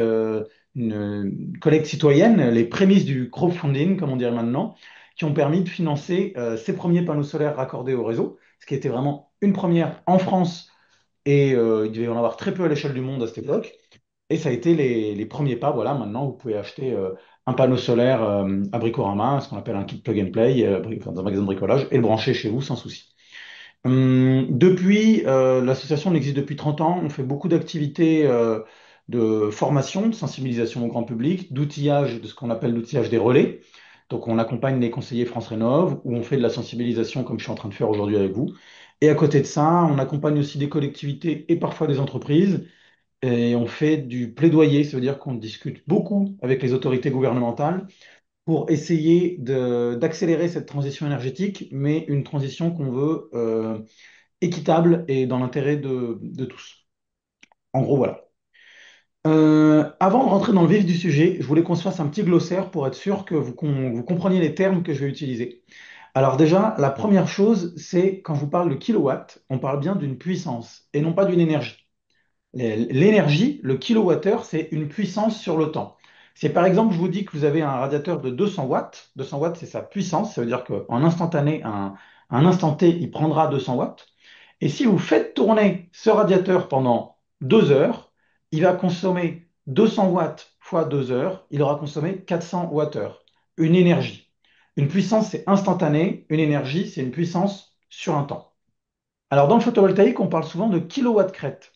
citoyenne, les prémices du crowdfunding, comme on dirait maintenant, qui ont permis de financer ces premiers panneaux solaires raccordés au réseau, ce qui était vraiment une première en France et il devait y en avoir très peu à l'échelle du monde à cette époque. Et ça a été les premiers pas. Voilà, maintenant, vous pouvez acheter un panneau solaire à Bricorama, ce qu'on appelle un kit plug and play, enfin, dans un magasin de bricolage, et le brancher chez vous sans souci. Depuis, l'association existe depuis 30 ans. On fait beaucoup d'activités de formation, de sensibilisation au grand public, d'outillage, de ce qu'on appelle l'outillage des relais. Donc, on accompagne les conseillers France Rénov, où on fait de la sensibilisation, comme je suis en train de faire aujourd'hui avec vous. Et à côté de ça, on accompagne aussi des collectivités et parfois des entreprises. Et on fait du plaidoyer, ça veut dire qu'on discute beaucoup avec les autorités gouvernementales pour essayer d'accélérer cette transition énergétique, mais une transition qu'on veut équitable et dans l'intérêt de tous. En gros, voilà. Avant de rentrer dans le vif du sujet, je voulais qu'on se fasse un petit glossaire pour être sûr que vous compreniez les termes que je vais utiliser. Alors déjà, la première chose, c'est quand je vous parle de kilowatt, on parle bien d'une puissance et non pas d'une énergie. L'énergie, le kilowattheure, c'est une puissance sur le temps. Si par exemple, je vous dis que vous avez un radiateur de 200 watts, 200 watts, c'est sa puissance, ça veut dire qu'en instantané, un instant T, il prendra 200 watts. Et si vous faites tourner ce radiateur pendant 2 heures, il va consommer 200 watts fois 2 heures, il aura consommé 400 watts-heure. Une énergie. Une puissance, c'est instantané. Une énergie, c'est une puissance sur un temps. Alors, dans le photovoltaïque, on parle souvent de kilowatt-crête.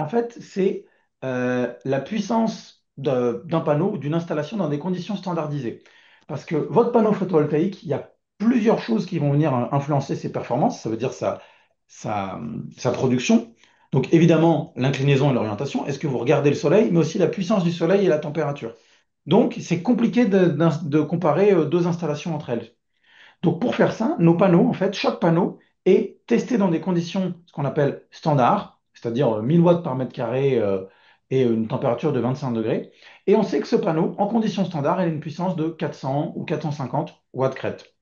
En fait, c'est la puissance d'un panneau ou d'une installation dans des conditions standardisées. Parce que votre panneau photovoltaïque, il y a plusieurs choses qui vont venir influencer ses performances. Ça veut dire sa, sa production. Donc évidemment, l'inclinaison et l'orientation, est-ce que vous regardez le soleil, mais aussi la puissance du soleil et la température. Donc c'est compliqué de comparer deux installations entre elles. Donc pour faire ça, nos panneaux, en fait, chaque panneau est testé dans des conditions, ce qu'on appelle standards, c'est-à-dire 1000 watts par mètre carré et une température de 25 degrés. Et on sait que ce panneau, en conditions standards, il a une puissance de 400 ou 450 watts crête.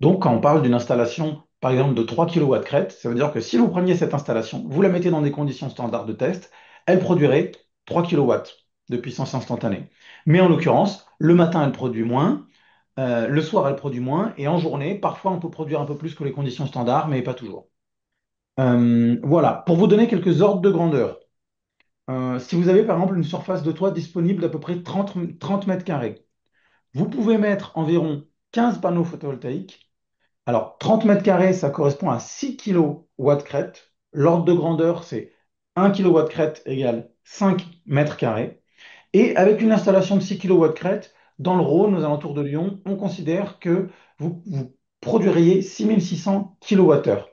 Donc quand on parle d'une installation, par exemple, de 3 kilowatts crête, ça veut dire que si vous preniez cette installation, vous la mettez dans des conditions standards de test, elle produirait 3 kilowatts de puissance instantanée. Mais en l'occurrence, le matin, elle produit moins. Le soir, elle produit moins, et en journée, parfois, on peut produire un peu plus que les conditions standards, mais pas toujours. Voilà, pour vous donner quelques ordres de grandeur. Si vous avez par exemple une surface de toit disponible d'à peu près 30 mètres carrés, vous pouvez mettre environ 15 panneaux photovoltaïques. Alors, 30 mètres carrés, ça correspond à 6 kilowatts crête. L'ordre de grandeur, c'est 1 kilowatt crête égale 5 mètres carrés. Et avec une installation de 6 kilowatts crête, dans le Rhône, aux alentours de Lyon, on considère que vous produiriez 6600 kWh.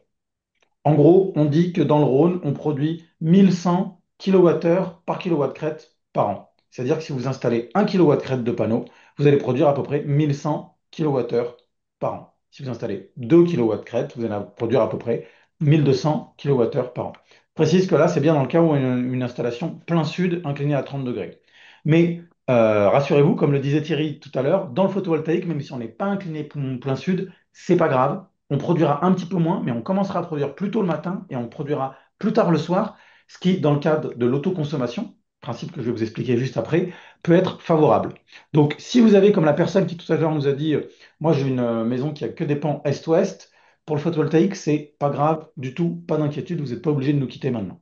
En gros, on dit que dans le Rhône, on produit 1100 kWh par kilowatt crête par an. C'est-à-dire que si vous installez 1 kilowatt crête de panneau, vous allez produire à peu près 1100 kWh par an. Si vous installez 2 kilowatts crête, vous allez produire à peu près 1200 kWh par an. Je précise que là, c'est bien dans le cas où une installation plein sud inclinée à 30 degrés. Mais rassurez-vous, comme le disait Thierry tout à l'heure, dans le photovoltaïque, même si on n'est pas incliné plein sud, c'est pas grave. On produira un petit peu moins, mais on commencera à produire plus tôt le matin et on produira plus tard le soir, ce qui, dans le cadre de l'autoconsommation, principe que je vais vous expliquer juste après, peut être favorable. Donc, si vous avez, comme la personne qui tout à l'heure nous a dit, moi j'ai une maison qui a que des pans est-ouest, pour le photovoltaïque, c'est pas grave du tout, pas d'inquiétude, vous n'êtes pas obligé de nous quitter maintenant.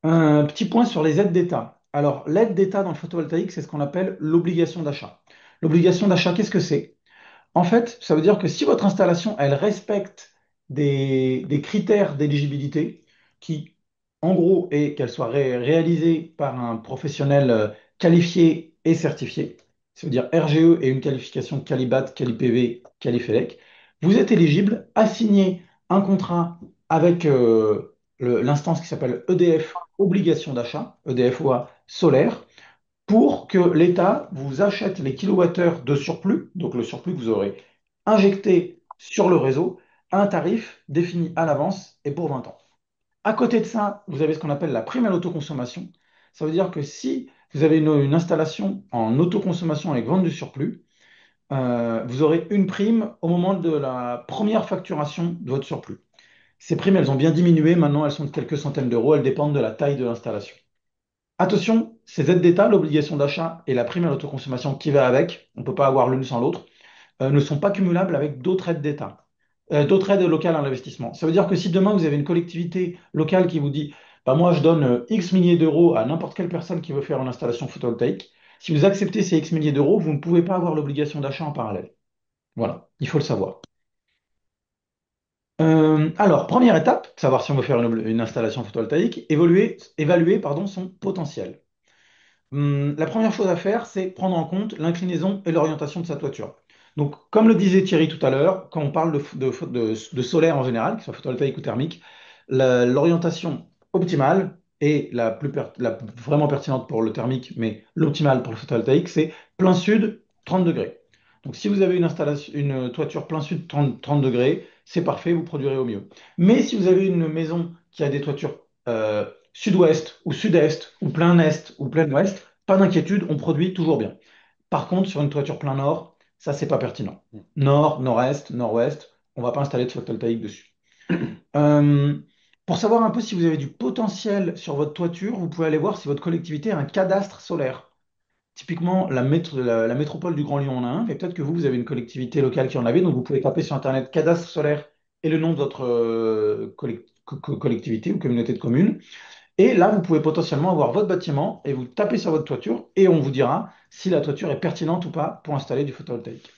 Un petit point sur les aides d'État. Alors, l'aide d'État dans le photovoltaïque, c'est ce qu'on appelle l'obligation d'achat. L'obligation d'achat, qu'est-ce que c'est? En fait, ça veut dire que si votre installation, elle respecte des critères d'éligibilité, qui, en gros, est qu'elle soit réalisée par un professionnel qualifié et certifié, ça veut dire RGE et une qualification Qualibat, QualiPV, Qualifelec, vous êtes éligible à signer un contrat avec l'instance qui s'appelle EDF Obligation d'achat, EDF-OA solaire, pour que l'État vous achète les kilowattheures de surplus, donc le surplus que vous aurez injecté sur le réseau, à un tarif défini à l'avance et pour 20 ans. À côté de ça, vous avez ce qu'on appelle la prime à l'autoconsommation. Ça veut dire que si vous avez une installation en autoconsommation avec vente du surplus, vous aurez une prime au moment de la première facturation de votre surplus. Ces primes, elles ont bien diminué, maintenant elles sont de quelques centaines d'euros, elles dépendent de la taille de l'installation. Attention, ces aides d'État, l'obligation d'achat et la prime à l'autoconsommation qui va avec, on ne peut pas avoir l'une sans l'autre, ne sont pas cumulables avec d'autres aides d'État, d'autres aides locales à l'investissement. Ça veut dire que si demain vous avez une collectivité locale qui vous dit, bah moi je donne X milliers d'euros à n'importe quelle personne qui veut faire une installation photovoltaïque, si vous acceptez ces X milliers d'euros, vous ne pouvez pas avoir l'obligation d'achat en parallèle. Voilà, il faut le savoir. Alors, première étape, savoir si on veut faire une installation photovoltaïque, évaluer pardon, son potentiel. La première chose à faire, c'est prendre en compte l'inclinaison et l'orientation de sa toiture. Donc, comme le disait Thierry tout à l'heure, quand on parle de solaire en général, que ce soit photovoltaïque ou thermique, l'orientation optimale et la vraiment pertinente pour le thermique, mais l'optimale pour le photovoltaïque, c'est plein sud, 30 degrés. Donc, si vous avez une toiture plein sud, 30 degrés, c'est parfait, vous produirez au mieux. Mais si vous avez une maison qui a des toitures sud-ouest ou sud-est ou plein est ou plein ouest, pas d'inquiétude, on produit toujours bien. Par contre, sur une toiture plein nord, ça, c'est pas pertinent. Nord, nord-est, nord-ouest, on va pas installer de photovoltaïque dessus. Euh, pour savoir un peu si vous avez du potentiel sur votre toiture, vous pouvez aller voir si votre collectivité a un cadastre solaire. Typiquement, la métropole du Grand Lyon en a un, et peut-être que vous avez une collectivité locale qui en avait, donc vous pouvez taper sur Internet cadastre solaire et le nom de votre collectivité ou communauté de communes. Et là, vous pouvez potentiellement avoir votre bâtiment et vous tapez sur votre toiture et on vous dira si la toiture est pertinente ou pas pour installer du photovoltaïque.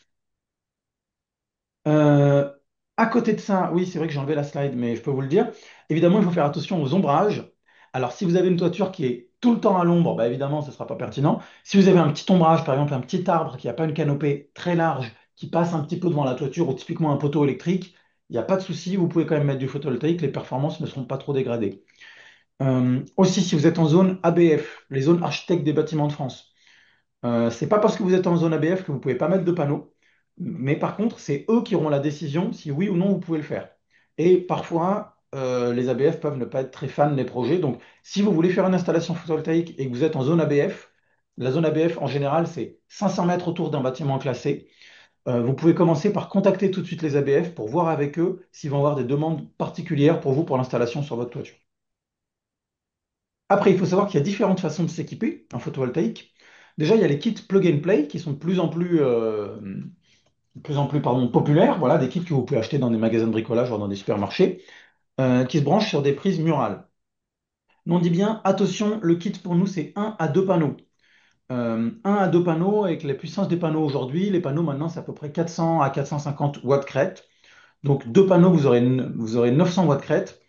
Euh, à côté de ça, oui, c'est vrai que j'ai enlevé la slide, mais je peux vous le dire. Évidemment, il faut faire attention aux ombrages. Alors, si vous avez une toiture qui est tout le temps à l'ombre, bah, évidemment, ce ne sera pas pertinent. Si vous avez un petit ombrage, par exemple, un petit arbre qui n'a pas une canopée très large, qui passe un petit peu devant la toiture ou typiquement un poteau électrique, il n'y a pas de souci, vous pouvez quand même mettre du photovoltaïque, les performances ne seront pas trop dégradées. Aussi, si vous êtes en zone ABF, les zones architectes des bâtiments de France, c'est pas parce que vous êtes en zone ABF que vous ne pouvez pas mettre de panneaux, mais par contre, c'est eux qui auront la décision si oui ou non vous pouvez le faire. Et parfois, les ABF peuvent ne pas être très fans des projets. Donc, si vous voulez faire une installation photovoltaïque et que vous êtes en zone ABF, la zone ABF en général, c'est 500 mètres autour d'un bâtiment classé. Vous pouvez commencer par contacter tout de suite les ABF pour voir avec eux s'ils vont avoir des demandes particulières pour vous pour l'installation sur votre toiture. Après, il faut savoir qu'il y a différentes façons de s'équiper en photovoltaïque. Déjà, il y a les kits plug and play qui sont de plus en plus pardon, populaires. Voilà, des kits que vous pouvez acheter dans des magasins de bricolage ou dans des supermarchés, qui se branchent sur des prises murales. Mais on dit bien, attention, le kit pour nous, c'est un à 2 panneaux. 1 à 2 panneaux, avec la puissance des panneaux aujourd'hui, les panneaux maintenant, c'est à peu près 400 à 450 watts crête. Donc 2 panneaux, vous aurez 900 watts crête.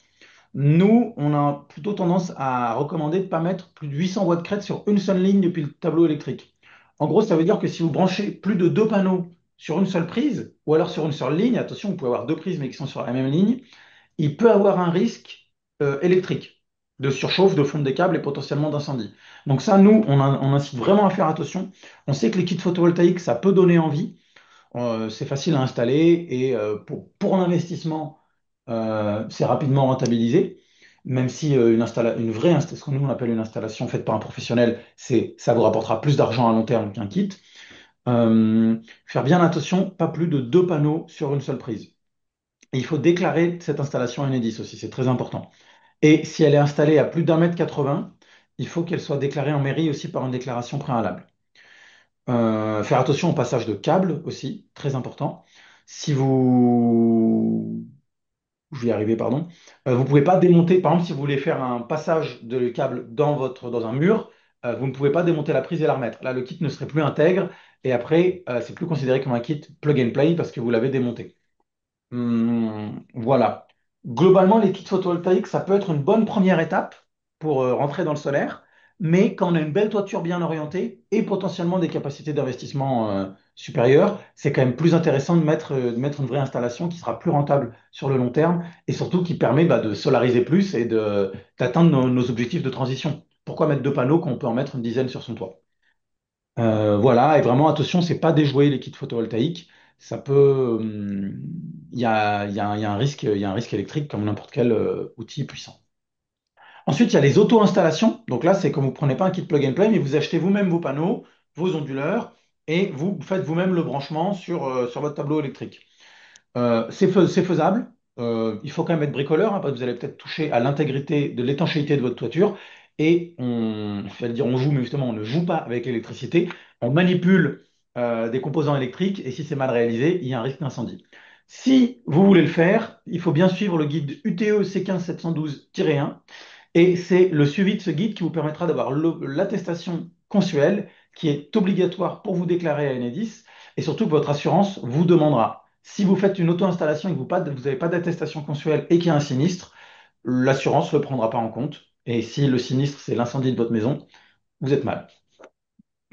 Nous, on a plutôt tendance à recommander de ne pas mettre plus de 800 watts crête sur une seule ligne depuis le tableau électrique. En gros, ça veut dire que si vous branchez plus de 2 panneaux sur une seule prise, ou alors sur une seule ligne, attention, vous pouvez avoir 2 prises mais qui sont sur la même ligne, il peut avoir un risque électrique de surchauffe, de fonte des câbles et potentiellement d'incendie. Donc ça, nous, on incite vraiment à faire attention. On sait que les kits photovoltaïques, ça peut donner envie. C'est facile à installer et pour l'investissement, c'est rapidement rentabilisé. Même si ce que nous on appelle une installation faite par un professionnel, ça vous rapportera plus d'argent à long terme qu'un kit. Faire bien attention, pas plus de 2 panneaux sur une seule prise. Et il faut déclarer cette installation Enedis aussi, c'est très important. Et si elle est installée à plus d'1,80 m, il faut qu'elle soit déclarée en mairie aussi par une déclaration préalable. Faire attention au passage de câbles aussi, très important. Si vous... Je vais y arriver, pardon. Vous ne pouvez pas démonter, par exemple, si vous voulez faire un passage de câble dans un mur, vous ne pouvez pas démonter la prise et la remettre. Là, le kit ne serait plus intègre et après, c'est plus considéré comme un kit plug and play parce que vous l'avez démonté. Voilà. Globalement, les kits photovoltaïques, ça peut être une bonne première étape pour rentrer dans le solaire, mais quand on a une belle toiture bien orientée et potentiellement des capacités d'investissement supérieures, c'est quand même plus intéressant de mettre une vraie installation qui sera plus rentable sur le long terme et surtout qui permet de solariser plus et d'atteindre nos objectifs de transition. Pourquoi mettre 2 panneaux quand on peut en mettre une dizaine sur son toit? Voilà, et vraiment attention, c'est pas déjouer les kits photovoltaïques. Ça peut, il y a un risque, il y a un risque électrique comme n'importe quel outil puissant. Ensuite, il y a les auto-installations. Donc là, c'est comme vous prenez pas un kit plug and play, mais vous achetez vous-même vos panneaux, vos onduleurs, et vous faites vous-même le branchement sur votre tableau électrique. C'est faisable. Il faut quand même être bricoleur, hein, parce que vous allez peut-être toucher à l'intégrité de l'étanchéité de votre toiture. Et j'allais dire on joue, mais justement, on ne joue pas avec l'électricité. On manipule des composants électriques et si c'est mal réalisé, il y a un risque d'incendie. Si vous voulez le faire, il faut bien suivre le guide UTE C15712-1 et c'est le suivi de ce guide qui vous permettra d'avoir l'attestation consuelle qui est obligatoire pour vous déclarer à Enedis et surtout que votre assurance vous demandera. Si vous faites une auto-installation et que vous n'avez pas d'attestation consuelle et qu'il y a un sinistre, l'assurance ne le prendra pas en compte. Et si le sinistre, c'est l'incendie de votre maison, vous êtes mal.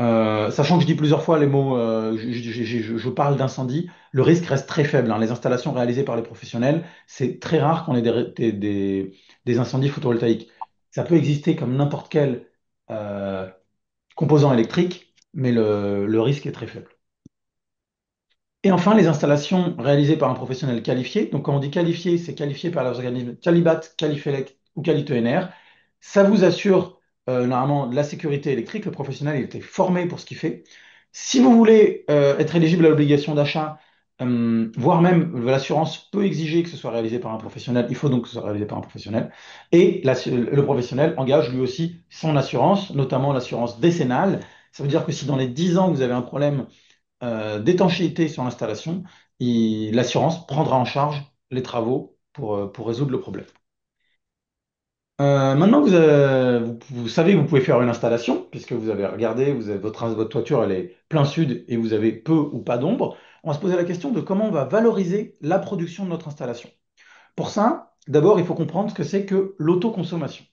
Sachant que je dis plusieurs fois les mots, je parle d'incendie, le risque reste très faible, hein. Les installations réalisées par les professionnels, c'est très rare qu'on ait des incendies photovoltaïques. Ça peut exister comme n'importe quel euh, composant électrique, mais le risque est très faible. Et enfin, les installations réalisées par un professionnel qualifié. Donc, quand on dit qualifié, c'est qualifié par les organismes Qualibat, Qualifelec ou Qualitener. Ça vous assure normalement de la sécurité électrique. Le professionnel, il était formé pour ce qu'il fait. Si vous voulez être éligible à l'obligation d'achat, voire même l'assurance peut exiger que ce soit réalisé par un professionnel. Il faut donc que ce soit réalisé par un professionnel. Et le professionnel engage lui aussi son assurance, notamment l'assurance décennale. Ça veut dire que si dans les 10 ans, vous avez un problème d'étanchéité sur l'installation, l'assurance prendra en charge les travaux pour résoudre le problème. Maintenant que vous savez que vous pouvez faire une installation, puisque vous avez regardé, votre toiture elle est plein sud et vous avez peu ou pas d'ombre, on va se poser la question de comment on va valoriser la production de notre installation. Pour ça, d'abord, il faut comprendre ce que c'est que l'autoconsommation.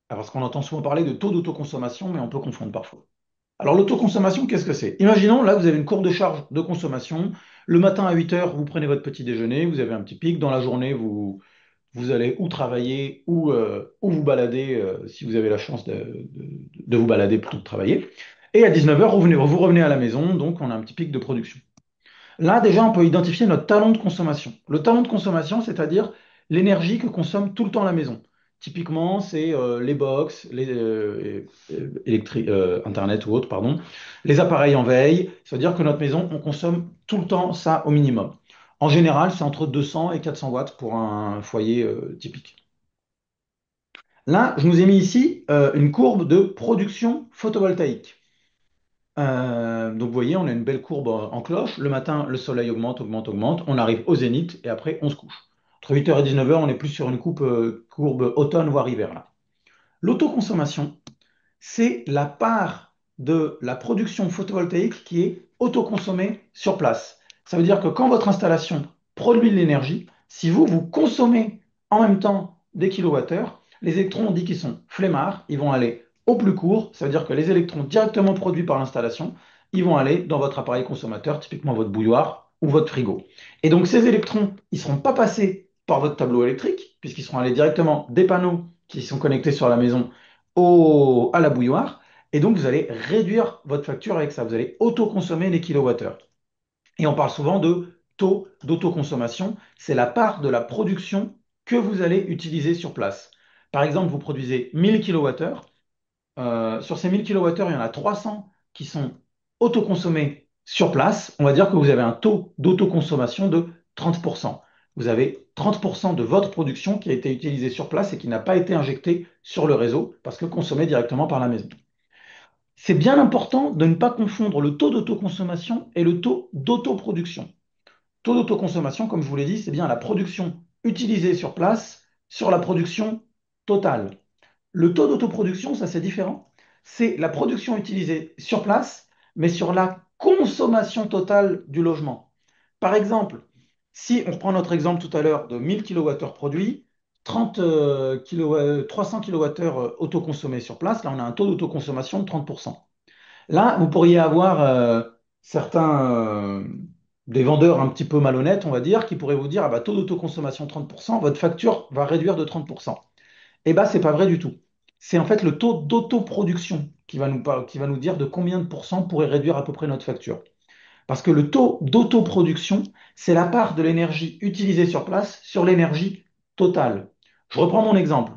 Alors, parce qu'on entend souvent parler de taux d'autoconsommation, mais on peut confondre parfois. Alors l'autoconsommation, qu'est-ce que c'est? Imaginons, là, vous avez une courbe de charge de consommation. Le matin à 8 heures, vous prenez votre petit déjeuner, vous avez un petit pic. Dans la journée, vous allez ou travailler ou vous balader, si vous avez la chance de vous balader plutôt que de travailler. Et à 19 heures, vous revenez à la maison, donc on a un petit pic de production. Là, déjà, on peut identifier notre talon de consommation. Le talon de consommation, c'est-à-dire l'énergie que consomme tout le temps la maison. Typiquement, c'est les box, Internet ou autres, pardon, les appareils en veille. C'est-à-dire que notre maison, on consomme tout le temps ça au minimum. En général, c'est entre 200 et 400 watts pour un foyer typique. Là, je vous ai mis ici une courbe de production photovoltaïque. Donc vous voyez, on a une belle courbe en cloche. Le matin, le soleil augmente, augmente, augmente. On arrive au zénith et après, on se couche. Entre 8 heures et 19 heures, on est plus sur une courbe automne, voire hiver là. L'autoconsommation, c'est la part de la production photovoltaïque qui est autoconsommée sur place. Ça veut dire que quand votre installation produit de l'énergie, si vous consommez en même temps des kilowattheures, les électrons, on dit qu'ils sont flemmards, ils vont aller au plus court. Ça veut dire que les électrons directement produits par l'installation, ils vont aller dans votre appareil consommateur, typiquement votre bouilloire ou votre frigo. Et donc ces électrons, ils ne seront pas passés par votre tableau électrique, puisqu'ils seront allés directement des panneaux qui sont connectés sur la maison à la bouilloire. Et donc, vous allez réduire votre facture avec ça. Vous allez autoconsommer les kilowattheures. Et on parle souvent de taux d'autoconsommation. C'est la part de la production que vous allez utiliser sur place. Par exemple, vous produisez 1000 kilowattheures. Sur ces 1000 kilowattheures, il y en a 300 qui sont autoconsommés sur place. On va dire que vous avez un taux d'autoconsommation de 30%. Vous avez 30% de votre production qui a été utilisée sur place et qui n'a pas été injectée sur le réseau parce que consommée directement par la maison. C'est bien important de ne pas confondre le taux d'autoconsommation et le taux d'autoproduction. Taux d'autoconsommation, comme je vous l'ai dit, c'est bien la production utilisée sur place sur la production totale. Le taux d'autoproduction, ça c'est différent. C'est la production utilisée sur place, mais sur la consommation totale du logement. Par exemple, si on reprend notre exemple tout à l'heure de 1000 kWh produits, 300 kWh autoconsommés sur place, là on a un taux d'autoconsommation de 30%. Là, vous pourriez avoir certains, des vendeurs un petit peu malhonnêtes, on va dire, qui pourraient vous dire, ah bah, taux d'autoconsommation 30%, votre facture va réduire de 30%. Eh bien, c'est pas vrai du tout. C'est en fait le taux d'autoproduction qui va nous dire de combien de pourcents pourrait réduire à peu près notre facture. Parce que le taux d'autoproduction, c'est la part de l'énergie utilisée sur place sur l'énergie totale. Je reprends mon exemple.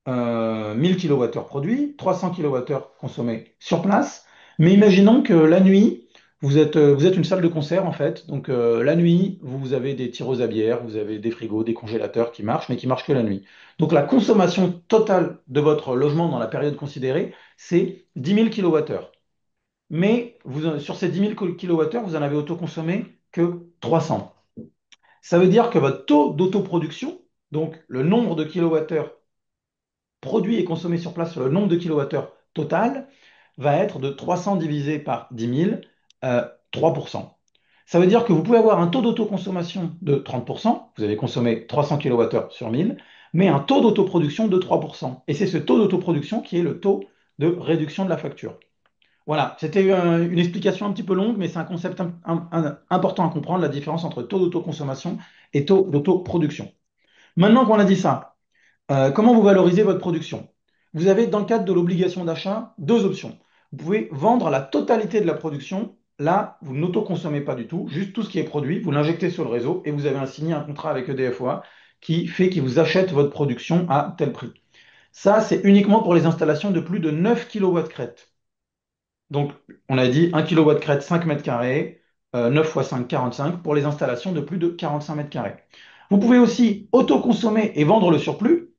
1000 kWh produits, 300 kWh consommés sur place. Mais imaginons que la nuit, vous êtes une salle de concert en fait. Donc la nuit, vous avez des tireuses à bière, vous avez des frigos, des congélateurs qui marchent, mais qui marchent que la nuit. Donc la consommation totale de votre logement dans la période considérée, c'est 10 000 kWh. Mais sur ces 10 000 kWh, vous en avez autoconsommé que 300. Ça veut dire que votre taux d'autoproduction, donc le nombre de kilowattheures produit et consommé sur place sur le nombre de kilowattheures total va être de 300 divisé par 10 000, 3%. Ça veut dire que vous pouvez avoir un taux d'autoconsommation de 30%, vous allez consommer 300 kWh sur 1000, mais un taux d'autoproduction de 3%. Et c'est ce taux d'autoproduction qui est le taux de réduction de la facture. Voilà, c'était une explication un petit peu longue, mais c'est un concept important à comprendre, la différence entre taux d'autoconsommation et taux d'autoproduction. Maintenant qu'on a dit ça, comment vous valorisez votre production? Vous avez, dans le cadre de l'obligation d'achat, deux options. Vous pouvez vendre la totalité de la production. Là, vous n'autoconsommez pas du tout, juste tout ce qui est produit, vous l'injectez sur le réseau et vous avez signé un contrat avec EDF-OA qui fait qu'il vous achète votre production à tel prix. Ça, c'est uniquement pour les installations de plus de 9 kW crête. Donc, on a dit 1 kW crête, 5 mètres carrés, 9 x 5, 45, pour les installations de plus de 45 mètres carrés. Vous pouvez aussi autoconsommer et vendre le surplus.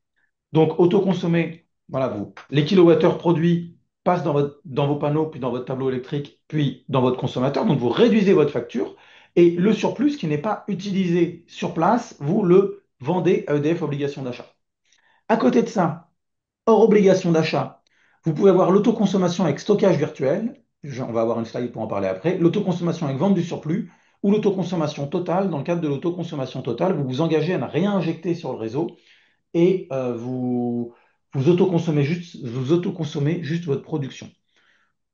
Donc, autoconsommer, voilà, les kilowattheures produits passent dans vos panneaux, puis dans votre tableau électrique, puis dans votre consommateur. Donc, vous réduisez votre facture. Et le surplus qui n'est pas utilisé sur place, vous le vendez à EDF obligation d'achat. À côté de ça, hors obligation d'achat, vous pouvez avoir l'autoconsommation avec stockage virtuel. On va avoir une slide pour en parler après. L'autoconsommation avec vente du surplus ou l'autoconsommation totale. Dans le cadre de l'autoconsommation totale, vous vous engagez à ne rien injecter sur le réseau et vous autoconsommez juste votre production.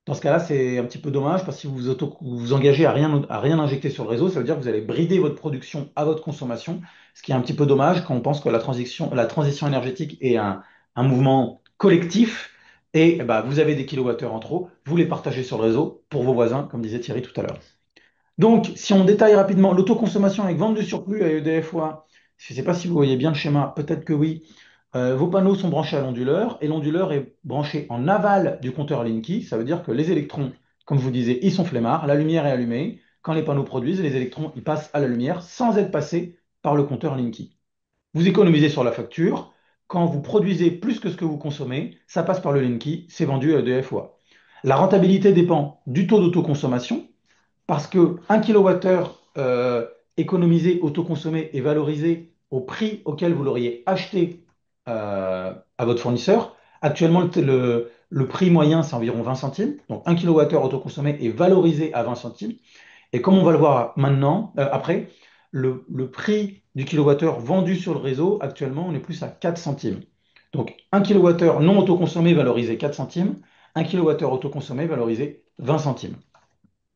Dans ce cas-là, c'est un petit peu dommage parce que si vous vous engagez à rien injecter sur le réseau, ça veut dire que vous allez brider votre production à votre consommation, ce qui est un petit peu dommage quand on pense que la transition énergétique est un mouvement collectif et bah, vous avez des kilowattheures en trop, vous les partagez sur le réseau pour vos voisins, comme disait Thierry tout à l'heure. Donc, si on détaille rapidement l'autoconsommation avec vente de surplus à EDF-OA, je ne sais pas si vous voyez bien le schéma, peut-être que oui. Vos panneaux sont branchés à l'onduleur et l'onduleur est branché en aval du compteur Linky. Ça veut dire que les électrons, comme je vous disais, ils sont flemmards, la lumière est allumée. Quand les panneaux produisent, les électrons ils passent à la lumière sans être passés par le compteur Linky. Vous économisez sur la facture. Quand vous produisez plus que ce que vous consommez, ça passe par le Linky, c'est vendu à EDF-OA. La rentabilité dépend du taux d'autoconsommation, parce que 1 kWh économisé, autoconsommé est valorisé au prix auquel vous l'auriez acheté à votre fournisseur. Actuellement, le prix moyen, c'est environ 20 centimes. Donc 1 kWh autoconsommé est valorisé à 20 centimes. Et comme on va le voir maintenant, après, le prix du kilowattheure vendu sur le réseau, actuellement, on est plus à 4 centimes. Donc 1 kWh non autoconsommé valorisé 4 centimes, 1 kWh autoconsommé valorisé 20 centimes.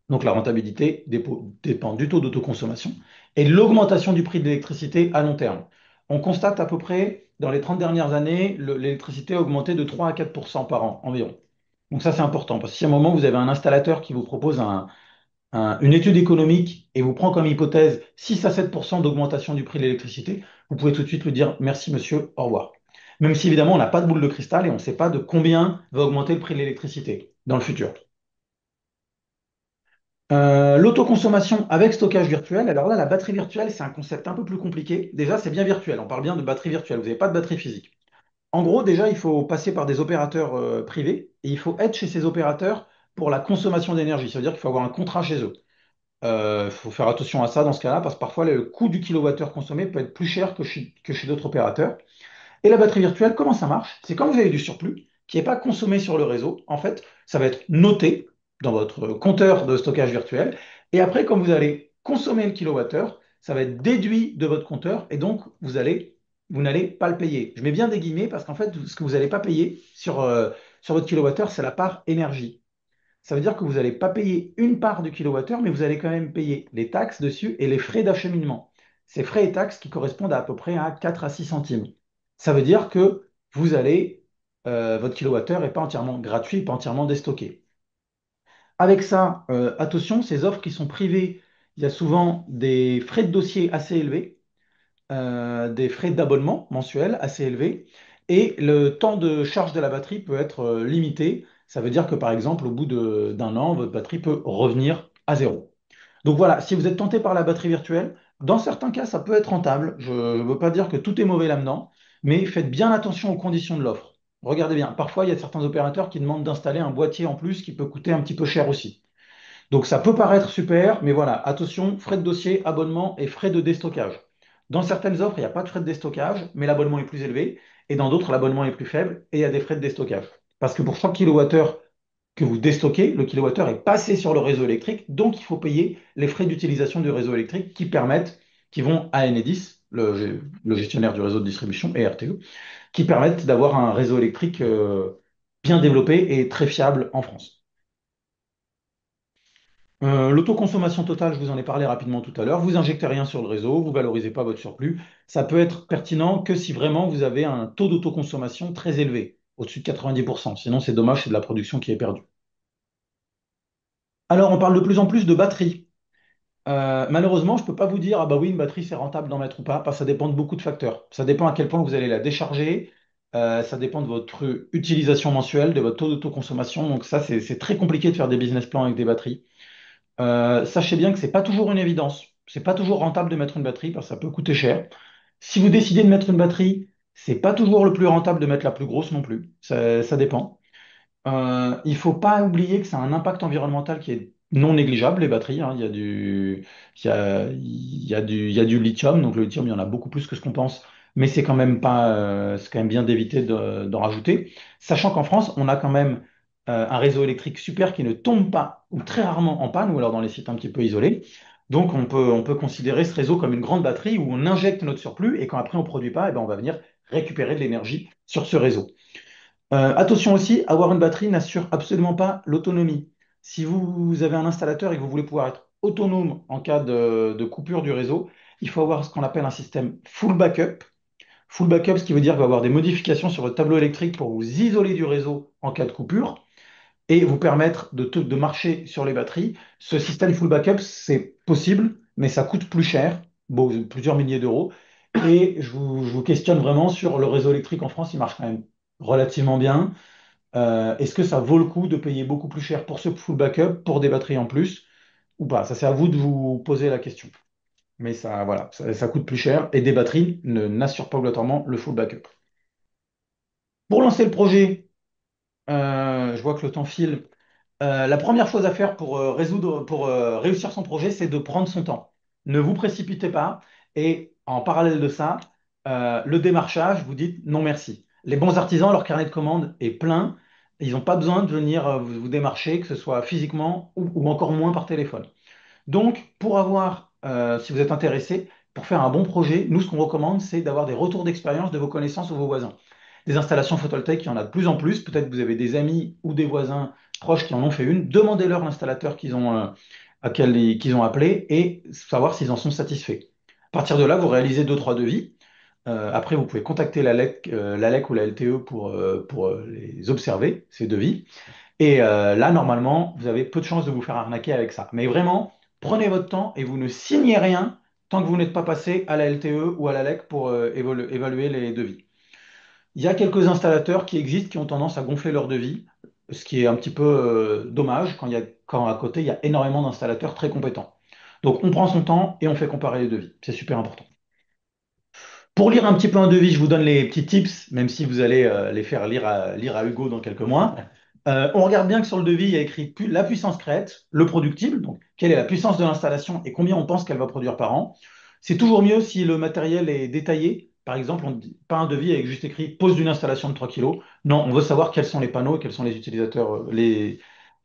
Donc la rentabilité dépend du taux d'autoconsommation et de l'augmentation du prix de l'électricité à long terme. On constate à peu près, dans les 30 dernières années, l'électricité a augmenté de 3 à 4 par an environ. Donc ça, c'est important, parce que si à un moment, vous avez un installateur qui vous propose une étude économique et vous prend comme hypothèse 6 à 7 d'augmentation du prix de l'électricité, vous pouvez tout de suite lui dire merci monsieur, au revoir. Même si évidemment, on n'a pas de boule de cristal et on ne sait pas de combien va augmenter le prix de l'électricité dans le futur. L'autoconsommation avec stockage virtuel. Alors là, la batterie virtuelle, c'est un concept un peu plus compliqué. Déjà, c'est bien virtuel. On parle bien de batterie virtuelle. Vous n'avez pas de batterie physique. En gros, déjà, il faut passer par des opérateurs privés et il faut être chez ces opérateurs pour la consommation d'énergie. Ça veut dire qu'il faut avoir un contrat chez eux. Il faut faire attention à ça dans ce cas-là parce que parfois, le coût du kilowattheure consommé peut être plus cher que chez d'autres opérateurs. Et la batterie virtuelle, comment ça marche? C'est quand vous avez du surplus qui n'est pas consommé sur le réseau. En fait, ça va être noté dans votre compteur de stockage virtuel. Et après, quand vous allez consommer le kilowattheure, ça va être déduit de votre compteur et donc vous n'allez pas le payer. Je mets bien des guillemets parce qu'en fait, ce que vous n'allez pas payer sur votre kilowattheure, c'est la part énergie. Ça veut dire que vous n'allez pas payer une part du kilowattheure, mais vous allez quand même payer les taxes dessus et les frais d'acheminement. Ces frais et taxes qui correspondent à peu près à 4 à 6 centimes. Ça veut dire que votre kilowattheure n'est pas entièrement gratuit, pas entièrement déstocké. Avec ça, attention, ces offres qui sont privées, il y a souvent des frais de dossier assez élevés, des frais d'abonnement mensuels assez élevés, et le temps de charge de la batterie peut être limité. Ça veut dire que par exemple, au bout d'un an, votre batterie peut revenir à zéro. Donc voilà, si vous êtes tenté par la batterie virtuelle, dans certains cas, ça peut être rentable. Je ne veux pas dire que tout est mauvais là-dedans, mais faites bien attention aux conditions de l'offre. Regardez bien, parfois il y a certains opérateurs qui demandent d'installer un boîtier en plus qui peut coûter un petit peu cher aussi. Donc ça peut paraître super, mais voilà, attention, frais de dossier, abonnement et frais de déstockage. Dans certaines offres, il n'y a pas de frais de déstockage, mais l'abonnement est plus élevé, et dans d'autres, l'abonnement est plus faible et il y a des frais de déstockage. Parce que pour chaque kilowattheure que vous déstockez, le kilowattheure est passé sur le réseau électrique, donc il faut payer les frais d'utilisation du réseau électrique qui vont à Enedis, le gestionnaire du réseau de distribution, et RTE, qui permettent d'avoir un réseau électrique bien développé et très fiable en France. L'autoconsommation totale, je vous en ai parlé rapidement tout à l'heure. Vous injectez rien sur le réseau, vous valorisez pas votre surplus. Ça peut être pertinent que si vraiment vous avez un taux d'autoconsommation très élevé, au-dessus de 90%. Sinon, c'est dommage, c'est de la production qui est perdue. Alors, on parle de plus en plus de batteries. Malheureusement, je ne peux pas vous dire, ah bah oui, une batterie, c'est rentable d'en mettre ou pas, parce que ça dépend de beaucoup de facteurs. Ça dépend à quel point vous allez la décharger, ça dépend de votre utilisation mensuelle, de votre taux d'autoconsommation. Donc ça, c'est très compliqué de faire des business plans avec des batteries. Sachez bien que c'est pas toujours une évidence. C'est pas toujours rentable de mettre une batterie parce que ça peut coûter cher. Si vous décidez de mettre une batterie, c'est pas toujours le plus rentable de mettre la plus grosse non plus. Ça dépend. Il faut pas oublier que ça a un impact environnemental qui est non négligeable, les batteries, hein. Il y a du lithium, donc le lithium, il y en a beaucoup plus que ce qu'on pense, mais c'est quand même pas, c'est quand même bien d'éviter d'en rajouter. Sachant qu'en France, on a quand même un réseau électrique super qui ne tombe pas ou très rarement en panne, ou alors dans les sites un petit peu isolés. Donc on peut considérer ce réseau comme une grande batterie où on injecte notre surplus et quand après on produit pas, eh ben, on va venir récupérer de l'énergie sur ce réseau. Attention aussi, avoir une batterie n'assure absolument pas l'autonomie. Si vous avez un installateur et que vous voulez pouvoir être autonome en cas de coupure du réseau, il faut avoir ce qu'on appelle un système full backup. Full backup, ce qui veut dire qu'il va y avoir des modifications sur votre tableau électrique pour vous isoler du réseau en cas de coupure et vous permettre de marcher sur les batteries. Ce système full backup, c'est possible, mais ça coûte plus cher, bon, plusieurs milliers d'euros. Et je vous questionne vraiment sur le réseau électrique en France, il marche quand même relativement bien. Est-ce que ça vaut le coup de payer beaucoup plus cher pour ce full backup, pour des batteries en plus, ou pas? Ça, c'est à vous de vous poser la question. Mais ça, voilà, ça coûte plus cher et des batteries n'assurent pas obligatoirement le full backup. Pour lancer le projet, je vois que le temps file. La première chose à faire pour réussir son projet, c'est de prendre son temps. Ne vous précipitez pas. Et en parallèle de ça, le démarchage, vous dites non merci. Les bons artisans, leur carnet de commandes est plein. Ils n'ont pas besoin de venir vous démarcher, que ce soit physiquement ou encore moins par téléphone. Donc, si vous êtes intéressé, pour faire un bon projet, nous, ce qu'on recommande, c'est d'avoir des retours d'expérience de vos connaissances ou vos voisins. Des installations photovoltaïques, il y en a de plus en plus. Peut-être que vous avez des amis ou des voisins proches qui en ont fait une. Demandez-leur l'installateur qu'ils ont appelé et savoir s'ils en sont satisfaits. À partir de là, vous réalisez deux, trois devis. Après, vous pouvez contacter l'ALEC ou la LTE pour les observer, ces devis. Et là, normalement, vous avez peu de chances de vous faire arnaquer avec ça. Mais vraiment, prenez votre temps et vous ne signez rien tant que vous n'êtes pas passé à la LTE ou à la LEC pour évaluer les devis. Il y a quelques installateurs qui existent qui ont tendance à gonfler leurs devis, ce qui est un petit peu dommage quand à côté, il y a énormément d'installateurs très compétents. Donc, on prend son temps et on fait comparer les devis. C'est super important. Pour lire un petit peu un devis, je vous donne les petits tips, même si vous allez les faire lire à Hugo dans quelques mois. On regarde bien que sur le devis, il y a écrit la puissance crête, le productible, donc quelle est la puissance de l'installation et combien on pense qu'elle va produire par an. C'est toujours mieux si le matériel est détaillé. Par exemple, on ne dit pas un devis avec juste écrit pose d'une installation de 3 kilos. Non, on veut savoir quels sont les panneaux, quels sont les utilisateurs, les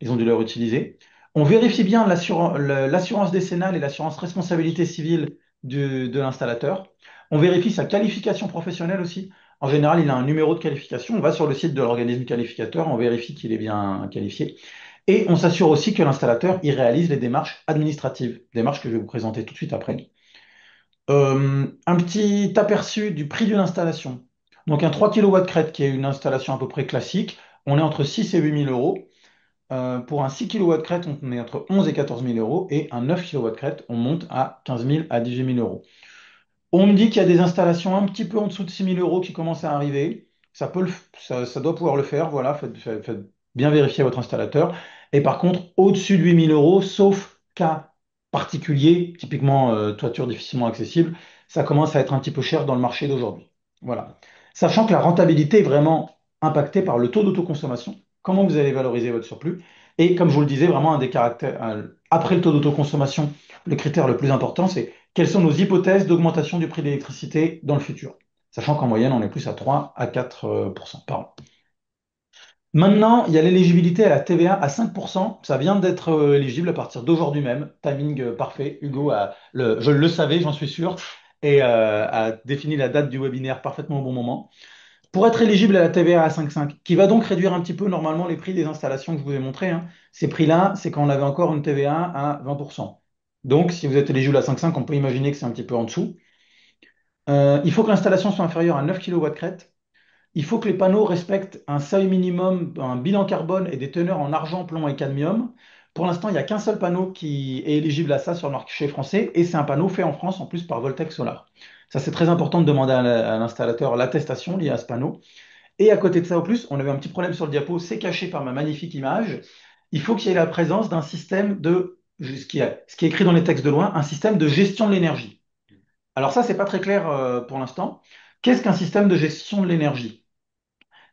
onduleurs utilisés. On vérifie bien l'assurance décennale et l'assurance responsabilité civile de l'installateur. On vérifie sa qualification professionnelle aussi. En général, il a un numéro de qualification. On va sur le site de l'organisme qualificateur, on vérifie qu'il est bien qualifié. Et on s'assure aussi que l'installateur y réalise les démarches administratives, démarches que je vais vous présenter tout de suite après. Un petit aperçu du prix d'une installation. Donc un 3 kW crête, qui est une installation à peu près classique, on est entre 6 et 8 000 euros. Pour un 6 kW crête, on est entre 11 et 14 000 euros. Et un 9 kW crête, on monte à 15 000 à 18 000 euros. On me dit qu'il y a des installations un petit peu en dessous de 6 000 euros qui commencent à arriver. Ça doit pouvoir le faire. Voilà, faites bien vérifier votre installateur. Et par contre, au-dessus de 8 000 euros, sauf cas particulier, typiquement toiture difficilement accessible, ça commence à être un petit peu cher dans le marché d'aujourd'hui. Voilà. Sachant que la rentabilité est vraiment impactée par le taux d'autoconsommation, comment vous allez valoriser votre surplus. Et comme je vous le disais, vraiment un des caractères, après le taux d'autoconsommation, le critère le plus important, c'est quelles sont nos hypothèses d'augmentation du prix de l'électricité dans le futur, sachant qu'en moyenne, on est plus à 3 à 4 par an. Maintenant, il y a l'éligibilité à la TVA à 5%. Ça vient d'être éligible à partir d'aujourd'hui même. Timing parfait. Hugo, je le savais, j'en suis sûr, et a défini la date du webinaire parfaitement au bon moment. Pour être éligible à la TVA à 5,5, qui va donc réduire un petit peu normalement les prix des installations que je vous ai montrées, hein. Ces prix-là, c'est quand on avait encore une TVA à 20%. Donc, si vous êtes éligible à 5,5, on peut imaginer que c'est un petit peu en dessous. Il faut que l'installation soit inférieure à 9 kW crête. Il faut que les panneaux respectent un seuil minimum, un bilan carbone et des teneurs en argent, plomb et cadmium. Pour l'instant, il n'y a qu'un seul panneau qui est éligible à ça sur le marché français et c'est un panneau fait en France en plus par Voltec Solar. Ça, c'est très important de demander à l'installateur l'attestation liée à ce panneau. Et à côté de ça, au plus, on avait un petit problème sur le diapo, c'est caché par ma magnifique image. Il faut qu'il y ait la présence d'un système ce qui est écrit dans les textes de loin, un système de gestion de l'énergie. Alors ça, c'est pas très clair pour l'instant. Qu'est-ce qu'un système de gestion de l'énergie?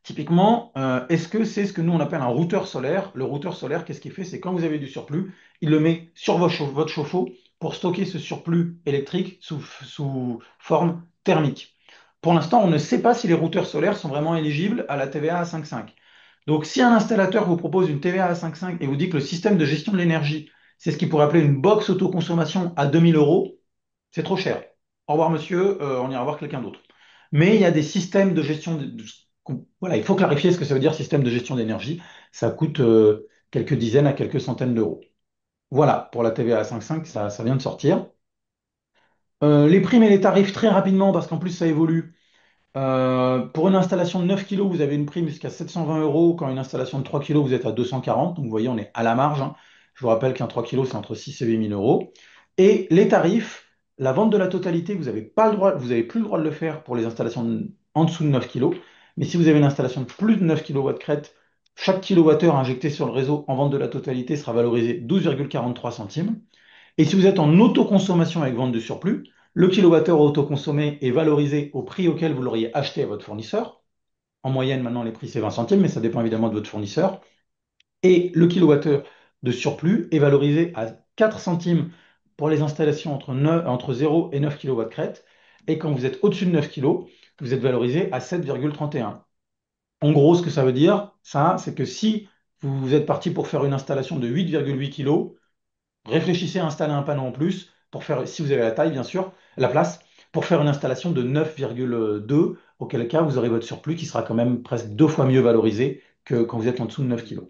Typiquement, est-ce que c'est ce que nous on appelle un routeur solaire? Le routeur solaire, qu'est-ce qu'il fait? C'est quand vous avez du surplus, il le met sur votre chauffe-eau pour stocker ce surplus électrique sous forme thermique. Pour l'instant, on ne sait pas si les routeurs solaires sont vraiment éligibles à la TVA à 5,5. Donc, si un installateur vous propose une TVA à 5,5 et vous dit que le système de gestion de l'énergie, c'est ce qu'il pourrait appeler une box autoconsommation à 2 000 euros, c'est trop cher. Au revoir, monsieur, on ira voir quelqu'un d'autre. Mais il y a des systèmes de gestion Voilà, il faut clarifier ce que ça veut dire système de gestion d'énergie. Ça coûte quelques dizaines à quelques centaines d'euros. Voilà, pour la TVA à 5,5, ça vient de sortir. Les primes et les tarifs très rapidement, parce qu'en plus ça évolue. Pour une installation de 9 kilos, vous avez une prime jusqu'à 720 euros. Quand une installation de 3 kilos, vous êtes à 240. Donc vous voyez, on est à la marge, hein. Je vous rappelle qu'un 3 kilos, c'est entre 6 et 8 000 euros. Et les tarifs, la vente de la totalité, vous n'avez pas le droit, vous n'avez plus le droit de le faire pour les installations en dessous de 9 kilos. Mais si vous avez une installation de plus de 9 kW crête, chaque kilowattheure injecté sur le réseau en vente de la totalité sera valorisé 12,43 centimes. Et si vous êtes en autoconsommation avec vente de surplus, le kilowattheure autoconsommé est valorisé au prix auquel vous l'auriez acheté à votre fournisseur. En moyenne, maintenant, les prix, c'est 20 centimes, mais ça dépend évidemment de votre fournisseur. Et le kilowattheure de surplus est valorisé à 4 centimes pour les installations entre 0 et 9 kW crête. Et quand vous êtes au-dessus de 9 kg, vous êtes valorisé à 7,31. En gros, ce que ça veut dire, ça, c'est que si vous êtes parti pour faire une installation de 8,8 kg, réfléchissez à installer un panneau en plus pour faire, si vous avez la taille bien sûr, la place, pour faire une installation de 9,2, auquel cas vous aurez votre surplus qui sera quand même presque 2 fois mieux valorisé que quand vous êtes en dessous de 9 kg.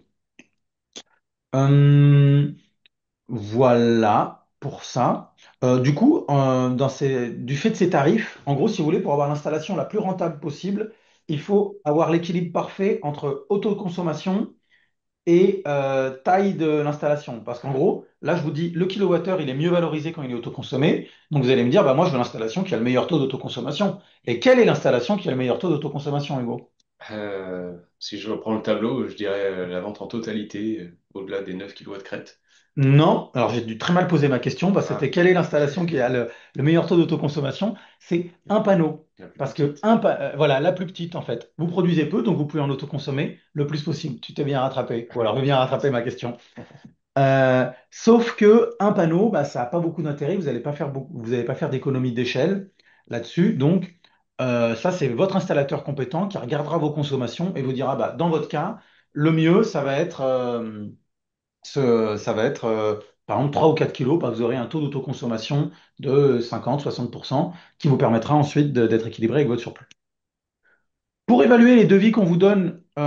Euh, voilà pour ça. Du coup, du fait de ces tarifs, en gros, si vous voulez, pour avoir l'installation la plus rentable possible, il faut avoir l'équilibre parfait entre autoconsommation et taille de l'installation. Parce qu'en gros, là, je vous dis, le kilowattheure, il est mieux valorisé quand il est autoconsommé. Donc vous allez me dire, bah, moi, je veux l'installation qui a le meilleur taux d'autoconsommation. Et quelle est l'installation qui a le meilleur taux d'autoconsommation, Hugo? Si je reprends le tableau, je dirais la vente en totalité, au-delà des 9 kilowatts crête. Non, alors j'ai dû très mal poser ma question, parce que Ah, c'était quelle est l'installation qui a le meilleur taux d'autoconsommation? C'est un panneau. la plus Parce que petite. voilà, la plus petite en fait. Vous produisez peu, donc vous pouvez en autoconsommer le plus possible. Tu t'es bien rattrapé. Voilà, reviens rattraper ma question. Sauf que un panneau, bah, ça n'a pas beaucoup d'intérêt. Vous n'allez pas faire vous allez pas faire d'économie d'échelle là-dessus. Donc, ça, c'est votre installateur compétent qui regardera vos consommations et vous dira, bah, dans votre cas, le mieux, ça va être par exemple 3 ou 4 kilos. Bah, vous aurez un taux d'autoconsommation de 50-60% qui vous permettra ensuite d'être équilibré avec votre surplus. Pour évaluer les devis qu'on vous donne, on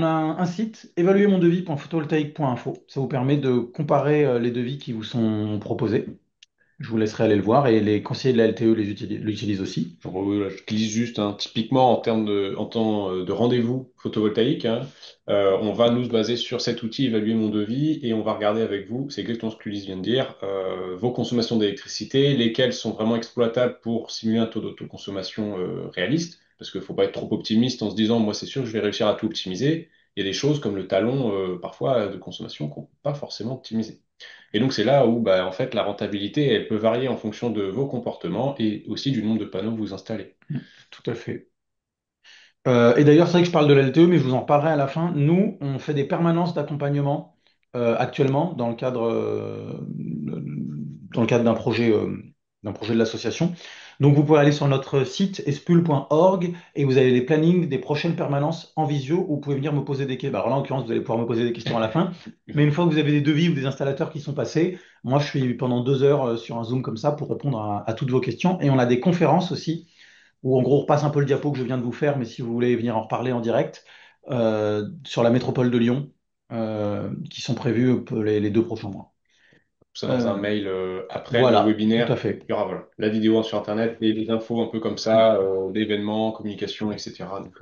a un site, évaluermondevis.photovoltaïque.info. Ça vous permet de comparer les devis qui vous sont proposés. Je vous laisserai aller le voir et les conseillers de la LTE l'utilisent aussi. Là, je glisse juste, hein, typiquement en temps de rendez-vous photovoltaïque, hein, on va nous baser sur cet outil, évaluer mon devis, et on va regarder avec vous, c'est exactement ce que Ulysse vient de dire, vos consommations d'électricité, lesquelles sont vraiment exploitables pour simuler un taux d'autoconsommation réaliste, parce qu'il ne faut pas être trop optimiste en se disant, moi c'est sûr que je vais réussir à tout optimiser. Il y a des choses comme le talon, parfois, de consommation qu'on ne peut pas forcément optimiser. Et donc c'est là où bah, en fait la rentabilité elle peut varier en fonction de vos comportements et aussi du nombre de panneaux que vous installez. Tout à fait. Et d'ailleurs, c'est vrai que je parle de la LTE, mais je vous en parlerai à la fin. Nous, on fait des permanences d'accompagnement actuellement dans le cadre d'un projet de l'association. Donc, vous pouvez aller sur notre site espul.org et vous avez les plannings des prochaines permanences en visio où vous pouvez venir me poser des questions. Bah, alors là, en l'occurrence, vous allez pouvoir me poser des questions à la fin. Mais une fois que vous avez des devis ou des installateurs qui sont passés, moi, je suis pendant 2 heures sur un Zoom comme ça pour répondre à toutes vos questions. Et on a des conférences aussi où en gros on repasse un peu le diapo que je viens de vous faire, mais si vous voulez venir en reparler en direct, sur la métropole de Lyon, qui sont prévues les 2 prochains mois. Tout ça dans un Euh, mail après le voilà, tout webinaire. à fait. Il y aura voilà, la vidéo sur Internet et les infos un peu comme ça, d'événements, communication, etc. Donc,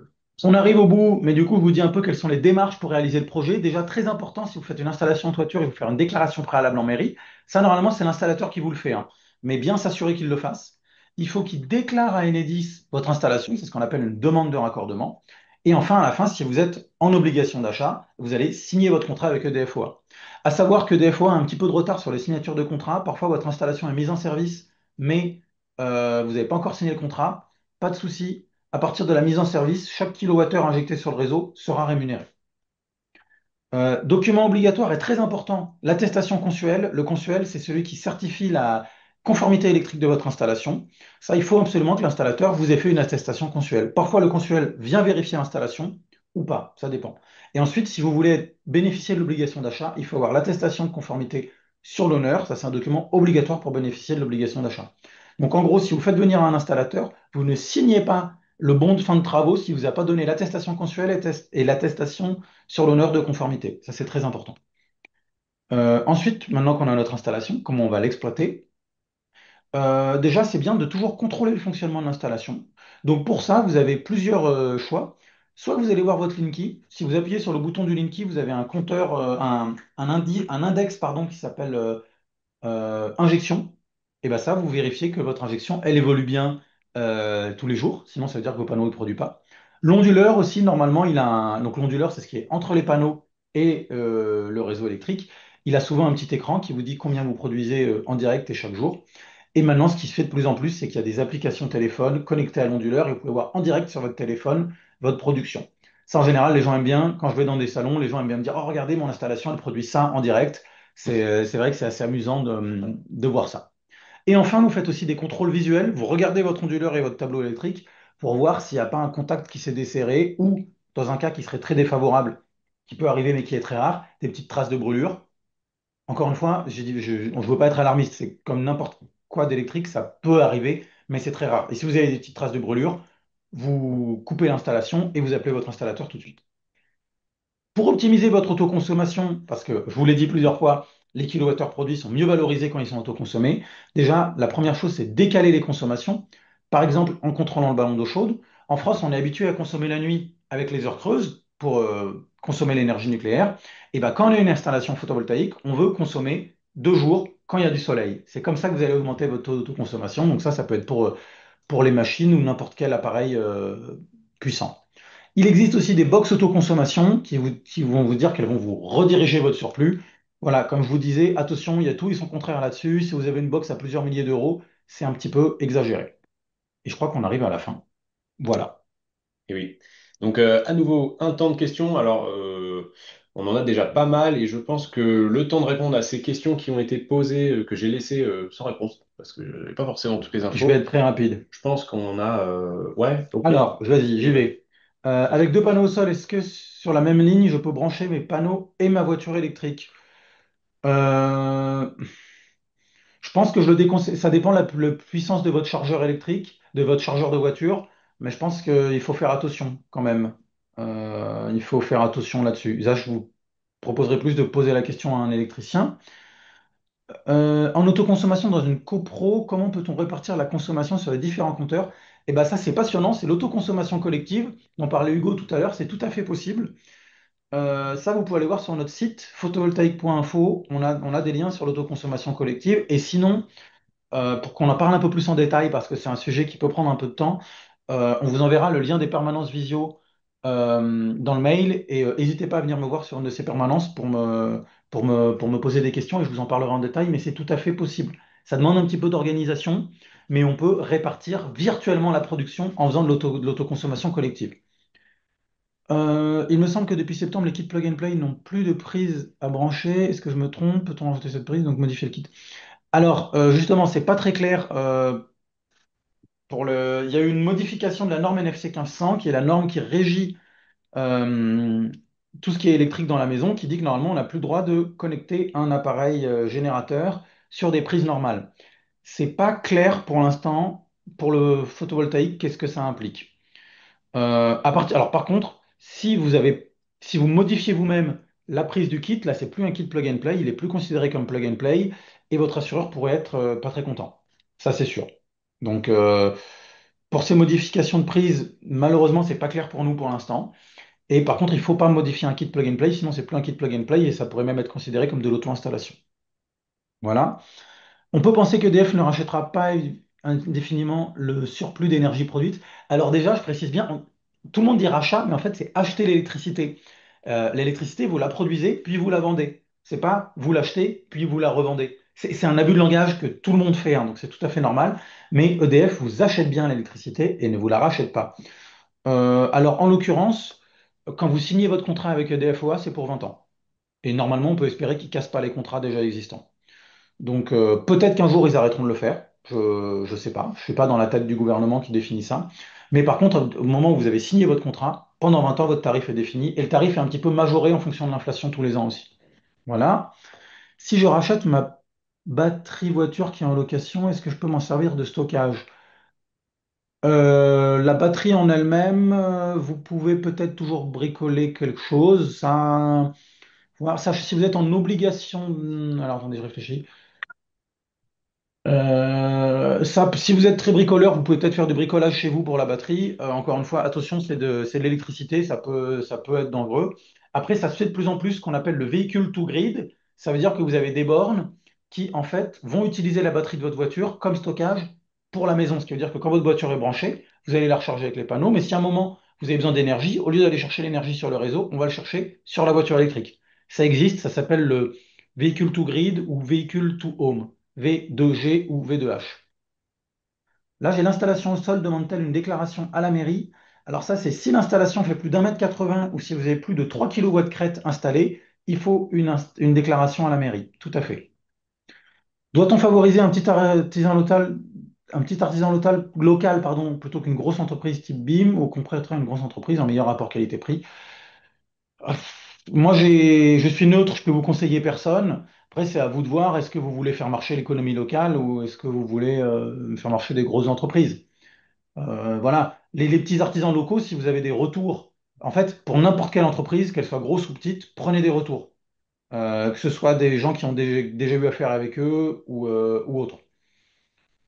On ça. arrive au bout, mais du coup, je vous dis un peu quelles sont les démarches pour réaliser le projet. Déjà, très important, si vous faites une installation en toiture, il faut faire une déclaration préalable en mairie. Ça, normalement, c'est l'installateur qui vous le fait, hein. Mais bien s'assurer qu'il le fasse. Il faut qu'il déclare à Enedis votre installation, c'est ce qu'on appelle une demande de raccordement. Et enfin, à la fin, si vous êtes en obligation d'achat, vous allez signer votre contrat avec EDF-OA. À savoir que EDF-OA a un petit peu de retard sur les signatures de contrat. Parfois, votre installation est mise en service, mais vous n'avez pas encore signé le contrat. Pas de souci. À partir de la mise en service, chaque kilowattheure injecté sur le réseau sera rémunéré. Document obligatoire est très important, l'attestation consuelle. Le consuel, c'est celui qui certifie la conformité électrique de votre installation. Ça, il faut absolument que l'installateur vous ait fait une attestation consuelle. Parfois, le consuel vient vérifier l'installation ou pas, ça dépend. Et ensuite, si vous voulez bénéficier de l'obligation d'achat, il faut avoir l'attestation de conformité sur l'honneur. Ça, c'est un document obligatoire pour bénéficier de l'obligation d'achat. Donc, en gros, si vous faites venir un installateur, vous ne signez pas le bon de fin de travaux s'il ne vous a pas donné l'attestation consuelle et l'attestation sur l'honneur de conformité. Ça, c'est très important. Ensuite, maintenant qu'on a notre installation, comment on va l'exploiter? Déjà, c'est bien de toujours contrôler le fonctionnement de l'installation. Donc pour ça, vous avez plusieurs choix. Soit vous allez voir votre Linky. Si vous appuyez sur le bouton du Linky, vous avez un compteur, un index pardon, qui s'appelle injection. Et bien ça, vous vérifiez que votre injection, elle évolue bien tous les jours. Sinon, ça veut dire que vos panneaux ne produisent pas. L'onduleur aussi, normalement, il a un... Donc l'onduleur, c'est ce qui est entre les panneaux et le réseau électrique. Il a souvent un petit écran qui vous dit combien vous produisez en direct et chaque jour. Et maintenant, ce qui se fait de plus en plus, c'est qu'il y a des applications téléphone connectées à l'onduleur et vous pouvez voir en direct sur votre téléphone votre production. Ça, en général, les gens aiment bien. Quand je vais dans des salons, les gens aiment bien me dire, oh, regardez, mon installation, elle produit ça en direct. C'est vrai que c'est assez amusant de voir ça. Et enfin, vous faites aussi des contrôles visuels. Vous regardez votre onduleur et votre tableau électrique pour voir s'il n'y a pas un contact qui s'est desserré ou, dans un cas qui serait très défavorable, qui peut arriver mais qui est très rare, des petites traces de brûlure. Encore une fois, j'ai dit, je ne veux pas être alarmiste, c'est comme n'importe quoi d'électrique, ça peut arriver, mais c'est très rare. Et si vous avez des petites traces de brûlure, vous coupez l'installation et vous appelez votre installateur tout de suite. Pour optimiser votre autoconsommation, parce que je vous l'ai dit plusieurs fois, les kilowattheures produits sont mieux valorisés quand ils sont autoconsommés. Déjà, la première chose, c'est décaler les consommations. Par exemple, en contrôlant le ballon d'eau chaude. En France, on est habitué à consommer la nuit avec les heures creuses pour consommer l'énergie nucléaire. Et ben, quand on a une installation photovoltaïque, on veut consommer 2 jours quand il y a du soleil. C'est comme ça que vous allez augmenter votre taux d'autoconsommation. Donc ça peut être pour les machines ou n'importe quel appareil puissant. Il existe aussi des box autoconsommation qui vont vous dire qu'elles vont vous rediriger votre surplus. Voilà, comme je vous disais, attention, il y a tout, ils sont contraires là-dessus. Si vous avez une box à plusieurs milliers d'euros, c'est un petit peu exagéré. Et je crois qu'on arrive à la fin. Voilà. Et oui. Donc, à nouveau, un temps de questions. Alors, on en a déjà pas mal et je pense que le temps de répondre à ces questions qui ont été posées, que j'ai laissées sans réponse, parce que je n'ai pas forcément toutes les Je vais infos, être très rapide. je pense qu'on a... Ouais, ok. Alors, vas-y, Et j'y ben, vais. Avec 2 panneaux au sol, est-ce que sur la même ligne, je peux brancher mes panneaux et ma voiture électrique? Euh, Je pense que je le déconseille. Ça dépend la puissance de votre chargeur électrique, de votre chargeur de voiture, mais je pense qu'il faut faire attention quand même. Il faut faire attention là-dessus. Là, je vous proposerai plus de poser la question à un électricien. En autoconsommation dans une copro, comment peut-on répartir la consommation sur les différents compteurs? Eh ben ça, c'est passionnant. C'est l'autoconsommation collective dont parlait Hugo tout à l'heure. C'est tout à fait possible. Ça, vous pouvez aller voir sur notre site photovoltaïque.info. On a des liens sur l'autoconsommation collective. Et sinon, pour qu'on en parle un peu plus en détail, parce que c'est un sujet qui peut prendre un peu de temps, on vous enverra le lien des permanences visio dans le mail et n'hésitez pas à venir me voir sur une de ces permanences pour me poser des questions et je vous en parlerai en détail, mais c'est tout à fait possible. Ça demande un petit peu d'organisation, mais on peut répartir virtuellement la production en faisant de l'autoconsommation collective. Il me semble que depuis septembre, les kits plug and play n'ont plus de prise à brancher. Est-ce que je me trompe? Peut-on rajouter cette prise, donc modifier le kit? Alors, justement, c'est pas très clair. Il y a eu une modification de la norme NFC 1500, qui est la norme qui régit euh, tout ce qui est électrique dans la maison, qui dit que normalement, on n'a plus le droit de connecter un appareil générateur sur des prises normales. C'est pas clair pour l'instant pour le photovoltaïque, qu'est-ce que ça implique. Alors, par contre, si vous modifiez vous-même la prise du kit, là, c'est plus un kit plug and play, il est plus considéré comme plug and play, et votre assureur pourrait être pas très content. Ça, c'est sûr. Donc, pour ces modifications de prise, malheureusement, c'est pas clair pour nous pour l'instant. Et par contre, il faut pas modifier un kit plug and play, sinon c'est plus un kit plug and play et ça pourrait même être considéré comme de l'auto-installation. Voilà. On peut penser que EDF ne rachètera pas indéfiniment le surplus d'énergie produite. Alors déjà, je précise bien, tout le monde dit rachat, mais en fait, c'est acheter l'électricité. L'électricité, vous la produisez, puis vous la vendez. C'est pas vous l'achetez, puis vous la revendez. C'est un abus de langage que tout le monde fait, hein, donc c'est tout à fait normal. Mais EDF vous achète bien l'électricité et ne vous la rachète pas. Alors, en l'occurrence, quand vous signez votre contrat avec EDF OA, c'est pour 20 ans. Et normalement, on peut espérer qu'ils ne cassent pas les contrats déjà existants. Donc peut-être qu'un jour ils arrêteront de le faire. Je ne sais pas. Je ne suis pas dans la tête du gouvernement qui définit ça. Mais par contre, au moment où vous avez signé votre contrat, pendant 20 ans, votre tarif est défini. Et le tarif est un petit peu majoré en fonction de l'inflation tous les ans aussi. Voilà. Si je rachète ma batterie voiture qui est en location, est-ce que je peux m'en servir de stockage? La batterie en elle-même, vous pouvez peut-être toujours bricoler quelque chose. Ça, si vous êtes en obligation, alors attendez, je réfléchis. Ça, si vous êtes très bricoleur, vous pouvez peut-être faire du bricolage chez vous pour la batterie. Encore une fois, attention, c'est de l'électricité, ça peut être dangereux. Après, ça se fait de plus en plus ce qu'on appelle le véhicule to grid. Ça veut dire que vous avez des bornes qui, en fait, vont utiliser la batterie de votre voiture comme stockage pour la maison. Ce qui veut dire que quand votre voiture est branchée, vous allez la recharger avec les panneaux. Mais si à un moment, vous avez besoin d'énergie, au lieu d'aller chercher l'énergie sur le réseau, on va le chercher sur la voiture électrique. Ça existe, ça s'appelle le véhicule to grid ou véhicule to home. V2G ou V2H. Là, j'ai l'installation au sol, demande-t-elle une déclaration à la mairie? Alors ça, c'est si l'installation fait plus d'1,80 m ou si vous avez plus de 3 kW crête installée, il faut une déclaration à la mairie. Tout à fait. Doit-on favoriser un petit artisan local, pardon, plutôt qu'une grosse entreprise type BIM ou qu'on prêterait une grosse entreprise en meilleur rapport qualité-prix? Ah, moi, je suis neutre, je peux vous conseiller personne. Après, c'est à vous de voir, est-ce que vous voulez faire marcher l'économie locale ou est-ce que vous voulez faire marcher des grosses entreprises? Voilà, les petits artisans locaux, si vous avez des retours, en fait, pour n'importe quelle entreprise, qu'elle soit grosse ou petite, prenez des retours. Que ce soit des gens qui ont déjà eu affaire avec eux ou autres.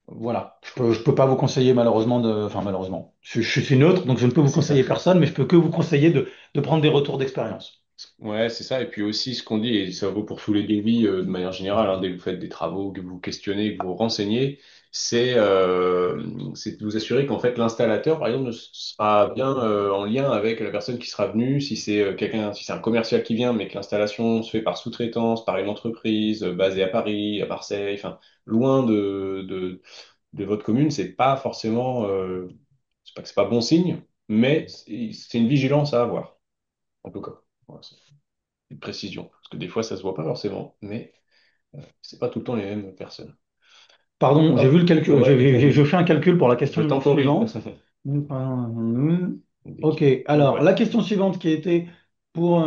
Voilà, je peux pas vous conseiller malheureusement enfin malheureusement, je suis neutre, donc je ne peux Ouais, vous c'est ça. conseiller personne, mais je peux que vous conseiller de prendre des retours d'expérience. Ouais, c'est ça. Et puis aussi, ce qu'on dit, et ça vaut pour tous les devis de manière générale, hein, dès que vous faites des travaux, que vous vous questionnez, que vous vous renseignez, c'est de vous assurer qu'en fait, l'installateur, par exemple, sera bien en lien avec la personne qui sera venue. Si c'est si c'est un commercial qui vient, mais que l'installation se fait par sous-traitance, par une entreprise basée à Paris, à Marseille, enfin, loin de votre commune, c'est pas forcément, c'est pas que c'est pas bon signe, mais c'est une vigilance à avoir, en tout cas. Voilà, une précision. Parce que des fois, ça se voit pas forcément, mais c'est pas tout le temps les mêmes personnes. Pardon, j'ai vu Hop, le calcul, ouais, je fais un calcul pour la je question temporise. suivante. Ok, Donc alors la voilà. question suivante qui était pour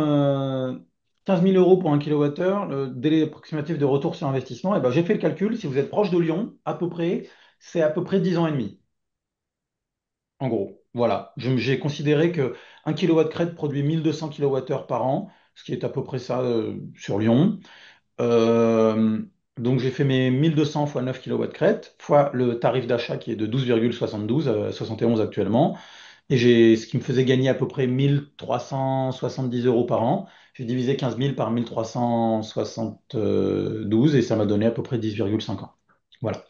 15 000 euros pour un kilowattheure, le délai approximatif de retour sur investissement, et ben, j'ai fait le calcul, si vous êtes proche de Lyon, à peu près, c'est à peu près 10 ans et demi, en gros. Voilà, j'ai considéré que 1 kilowatt crête produit 1200 kWh par an, ce qui est à peu près ça sur Lyon. Euh, donc j'ai fait mes 1200 fois 9 kW crête, fois le tarif d'achat qui est de 12,72, 71 actuellement. Et ce qui me faisait gagner à peu près 1370 euros par an. J'ai divisé 15 000 par 1372 et ça m'a donné à peu près 10,5 ans. Voilà.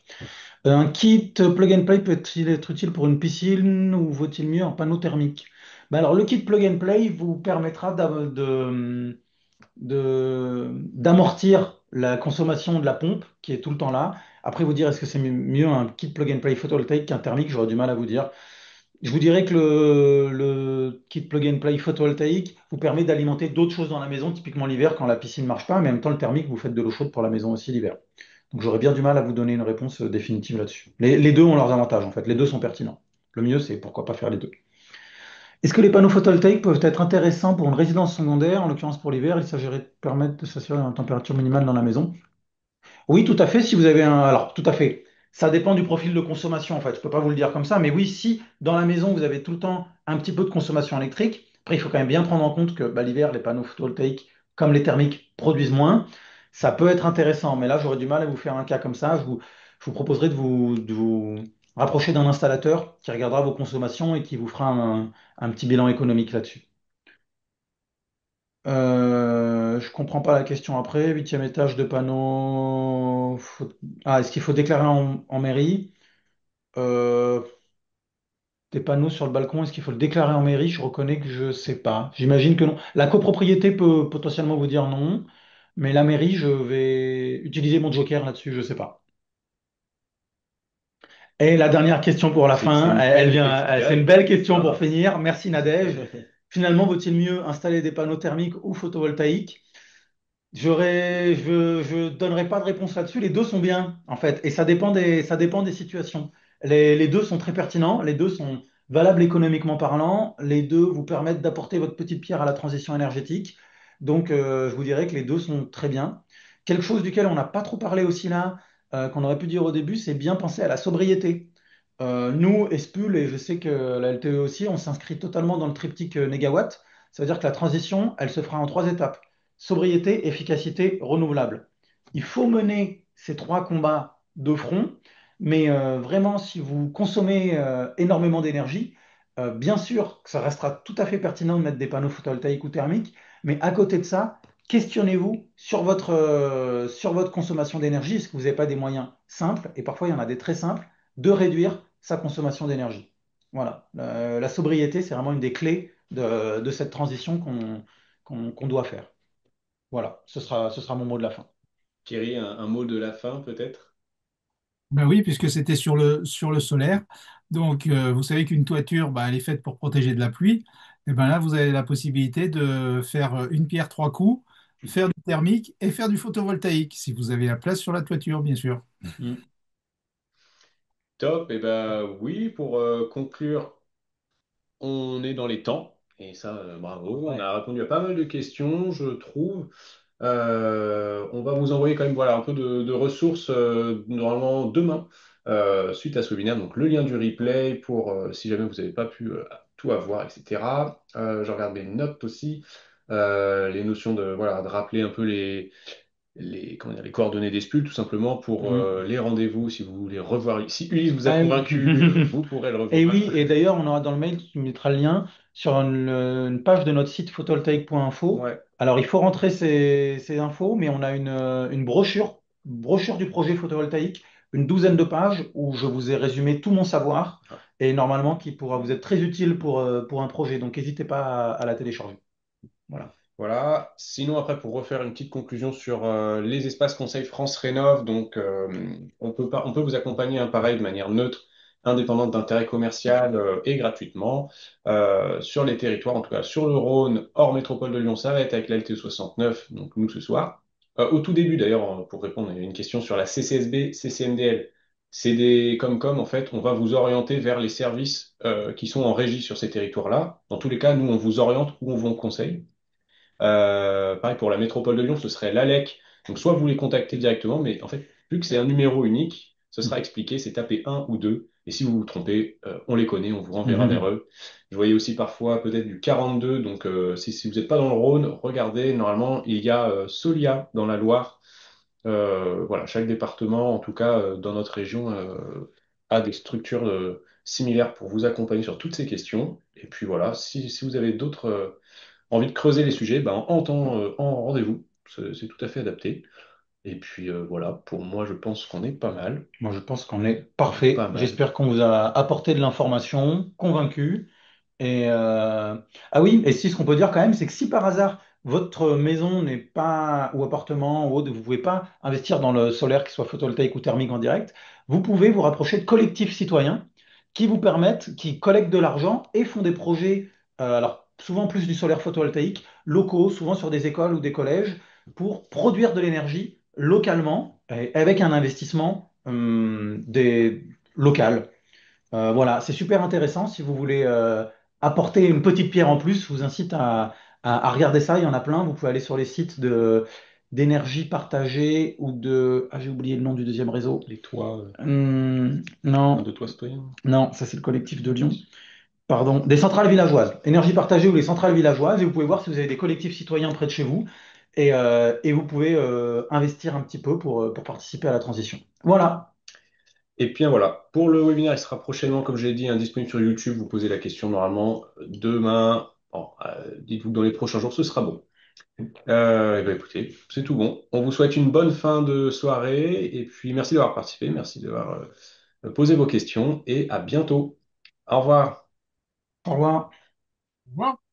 Un kit plug and play peut-il être utile pour une piscine ou vaut-il mieux un panneau thermique? Ben alors, le kit plug and play vous permettra d'amortir la consommation de la pompe qui est tout le temps là. Après, vous dire est-ce que c'est mieux un kit plug and play photovoltaïque qu'un thermique, j'aurais du mal à vous dire. Je vous dirais que le kit plug and play photovoltaïque vous permet d'alimenter d'autres choses dans la maison, typiquement l'hiver quand la piscine ne marche pas, mais en même temps le thermique, vous faites de l'eau chaude pour la maison aussi l'hiver. Donc j'aurais bien du mal à vous donner une réponse définitive là-dessus. Les deux ont leurs avantages en fait, les deux sont pertinents. Le mieux, c'est pourquoi pas faire les deux. Est-ce que les panneaux photovoltaïques peuvent être intéressants pour une résidence secondaire, en l'occurrence pour l'hiver? Il s'agirait de permettre de s'assurer une température minimale dans la maison. Oui, tout à fait. Si vous avez un. Alors, tout à fait. Ça dépend du profil de consommation, en fait. Je ne peux pas vous le dire comme ça. Mais oui, si dans la maison, vous avez tout le temps un petit peu de consommation électrique, après, il faut quand même bien prendre en compte que bah, l'hiver, les panneaux photovoltaïques, comme les thermiques, produisent moins. Ça peut être intéressant. Mais là, j'aurais du mal à vous faire un cas comme ça. Je vous proposerai de vous rapprocher d'un installateur qui regardera vos consommations et qui vous fera un petit bilan économique là-dessus. Je comprends pas la question après. Huitième étage de panneau. Ah, est-ce qu'il faut déclarer en mairie? Euh, des panneaux sur le balcon, est-ce qu'il faut le déclarer en mairie? Je reconnais que je sais pas. J'imagine que non. La copropriété peut potentiellement vous dire non, mais la mairie, je vais utiliser mon joker là-dessus, je sais pas. Et la dernière question pour la C'est fin, une elle belle vient, question. c'est une Ouais, belle question pour voilà. finir. Merci Nadège. Finalement, vaut-il mieux installer des panneaux thermiques ou photovoltaïques? Je donnerai pas de réponse là-dessus. Les deux sont bien, en fait, et ça dépend des situations. Les deux sont très pertinents, les deux sont valables économiquement parlant, les deux vous permettent d'apporter votre petite pierre à la transition énergétique. Donc, je vous dirais que les deux sont très bien. Quelque chose duquel on n'a pas trop parlé aussi là, qu'on aurait pu dire au début, c'est bien penser à la sobriété. Nous, Espul, et je sais que la LTE aussi, on s'inscrit totalement dans le triptyque négawatt. Ça veut dire que la transition, elle se fera en trois étapes. Sobriété, efficacité, renouvelable. Il faut mener ces trois combats de front, mais vraiment, si vous consommez énormément d'énergie, bien sûr que ça restera tout à fait pertinent de mettre des panneaux photovoltaïques ou thermiques, mais à côté de ça, questionnez-vous sur votre consommation d'énergie. Est-ce que vous n'avez pas des moyens simples, et parfois il y en a des très simples, de réduire sa consommation d'énergie. Voilà. La sobriété, c'est vraiment une des clés de cette transition qu'on doit faire. Voilà, ce sera mon mot de la fin. Thierry, un mot de la fin peut-être? Ben oui, puisque c'était sur le solaire. Donc, vous savez qu'une toiture, ben, elle est faite pour protéger de la pluie. Et ben là, vous avez la possibilité de faire une pierre trois coups, faire du thermique et faire du photovoltaïque, si vous avez la place sur la toiture, bien sûr. Mm. Top, et ben oui, pour conclure, on est dans les temps, et ça, bravo, on Ouais. a répondu à pas mal de questions, je trouve. On va vous envoyer quand même voilà, un peu de ressources normalement demain suite à ce webinaire. Donc le lien du replay pour si jamais vous n'avez pas pu tout avoir, etc. Je regarde mes notes aussi. Les notions de, voilà, de rappeler un peu comment dire, les coordonnées des SPUL, tout simplement pour Mm. les rendez-vous si vous voulez revoir. Si Ulysse vous a Ah oui. convaincu, vous pourrez le Et revoir. oui, et d'ailleurs, on aura dans le mail, tu mettras le lien sur une page de notre site photovoltaïque.info. Ouais. Alors, il faut rentrer ces infos, mais on a une brochure du projet photovoltaïque, une douzaine de pages où je vous ai résumé tout mon savoir et normalement qui pourra vous être très utile pour un projet. Donc, n'hésitez pas à la télécharger. Voilà. Voilà. Sinon, après, pour refaire une petite conclusion sur les espaces conseils France Rénov', donc on peut vous accompagner, hein, pareil, de manière neutre, indépendante d'intérêt commercial et gratuitement sur les territoires, en tout cas sur le Rhône, hors métropole de Lyon, ça va être avec l'LT 69, donc nous ce soir. Au tout début, d'ailleurs, pour répondre à une question sur la CCSB, CCMDL, c'est des comme en fait, on va vous orienter vers les services qui sont en régie sur ces territoires-là. Dans tous les cas, nous, on vous oriente ou on vous conseille. Pareil pour la métropole de Lyon, ce serait l'ALEC. Donc soit vous les contactez directement, mais en fait, vu que c'est un numéro unique, ce sera expliqué, c'est taper un ou deux. Et si vous vous trompez, on les connaît, on vous renverra vers eux. Je voyais aussi parfois peut-être du 42, donc si vous n'êtes pas dans le Rhône, regardez, normalement, il y a Solia dans la Loire. Voilà, chaque département, en tout cas dans notre région, a des structures similaires pour vous accompagner sur toutes ces questions. Et puis voilà, si vous avez d'autres envie de creuser les sujets, ben, en rendez-vous. C'est tout à fait adapté. Et puis voilà, pour moi, je pense qu'on est pas mal. Moi, je pense qu'on est Pas parfait. mal. J'espère qu'on vous a apporté de l'information, convaincu. Et ah oui, et si ce qu'on peut dire quand même, c'est que si par hasard votre maison n'est pas ou appartement ou autre, vous ne pouvez pas investir dans le solaire, qu'il soit photovoltaïque ou thermique en direct, vous pouvez vous rapprocher de collectifs citoyens qui vous permettent, qui collectent de l'argent et font des projets, alors souvent plus du solaire photovoltaïque, locaux, souvent sur des écoles ou des collèges, pour produire de l'énergie localement et avec un investissement local. Voilà, c'est super intéressant. Si vous voulez apporter une petite pierre en plus, je vous incite à regarder ça. Il y en a plein. Vous pouvez aller sur les sites d'énergie partagée ou de... Ah, j'ai oublié le nom du deuxième réseau. Les toits, Non, de toits citoyens. non, ça c'est le collectif de Lyon. Pardon, des centrales villageoises. Énergie partagée ou les centrales villageoises. Et vous pouvez voir si vous avez des collectifs citoyens près de chez vous. Et vous pouvez investir un petit peu pour participer à la transition. Voilà. Et puis voilà, pour le webinaire, il sera prochainement, comme je l'ai dit, disponible sur YouTube. Vous posez la question normalement demain. Bon, dites-vous que dans les prochains jours, ce sera bon. Eh ben, écoutez, c'est tout bon. On vous souhaite une bonne fin de soirée. Et puis merci d'avoir participé, merci d'avoir posé vos questions. Et à bientôt. Au revoir. Au revoir. Au revoir.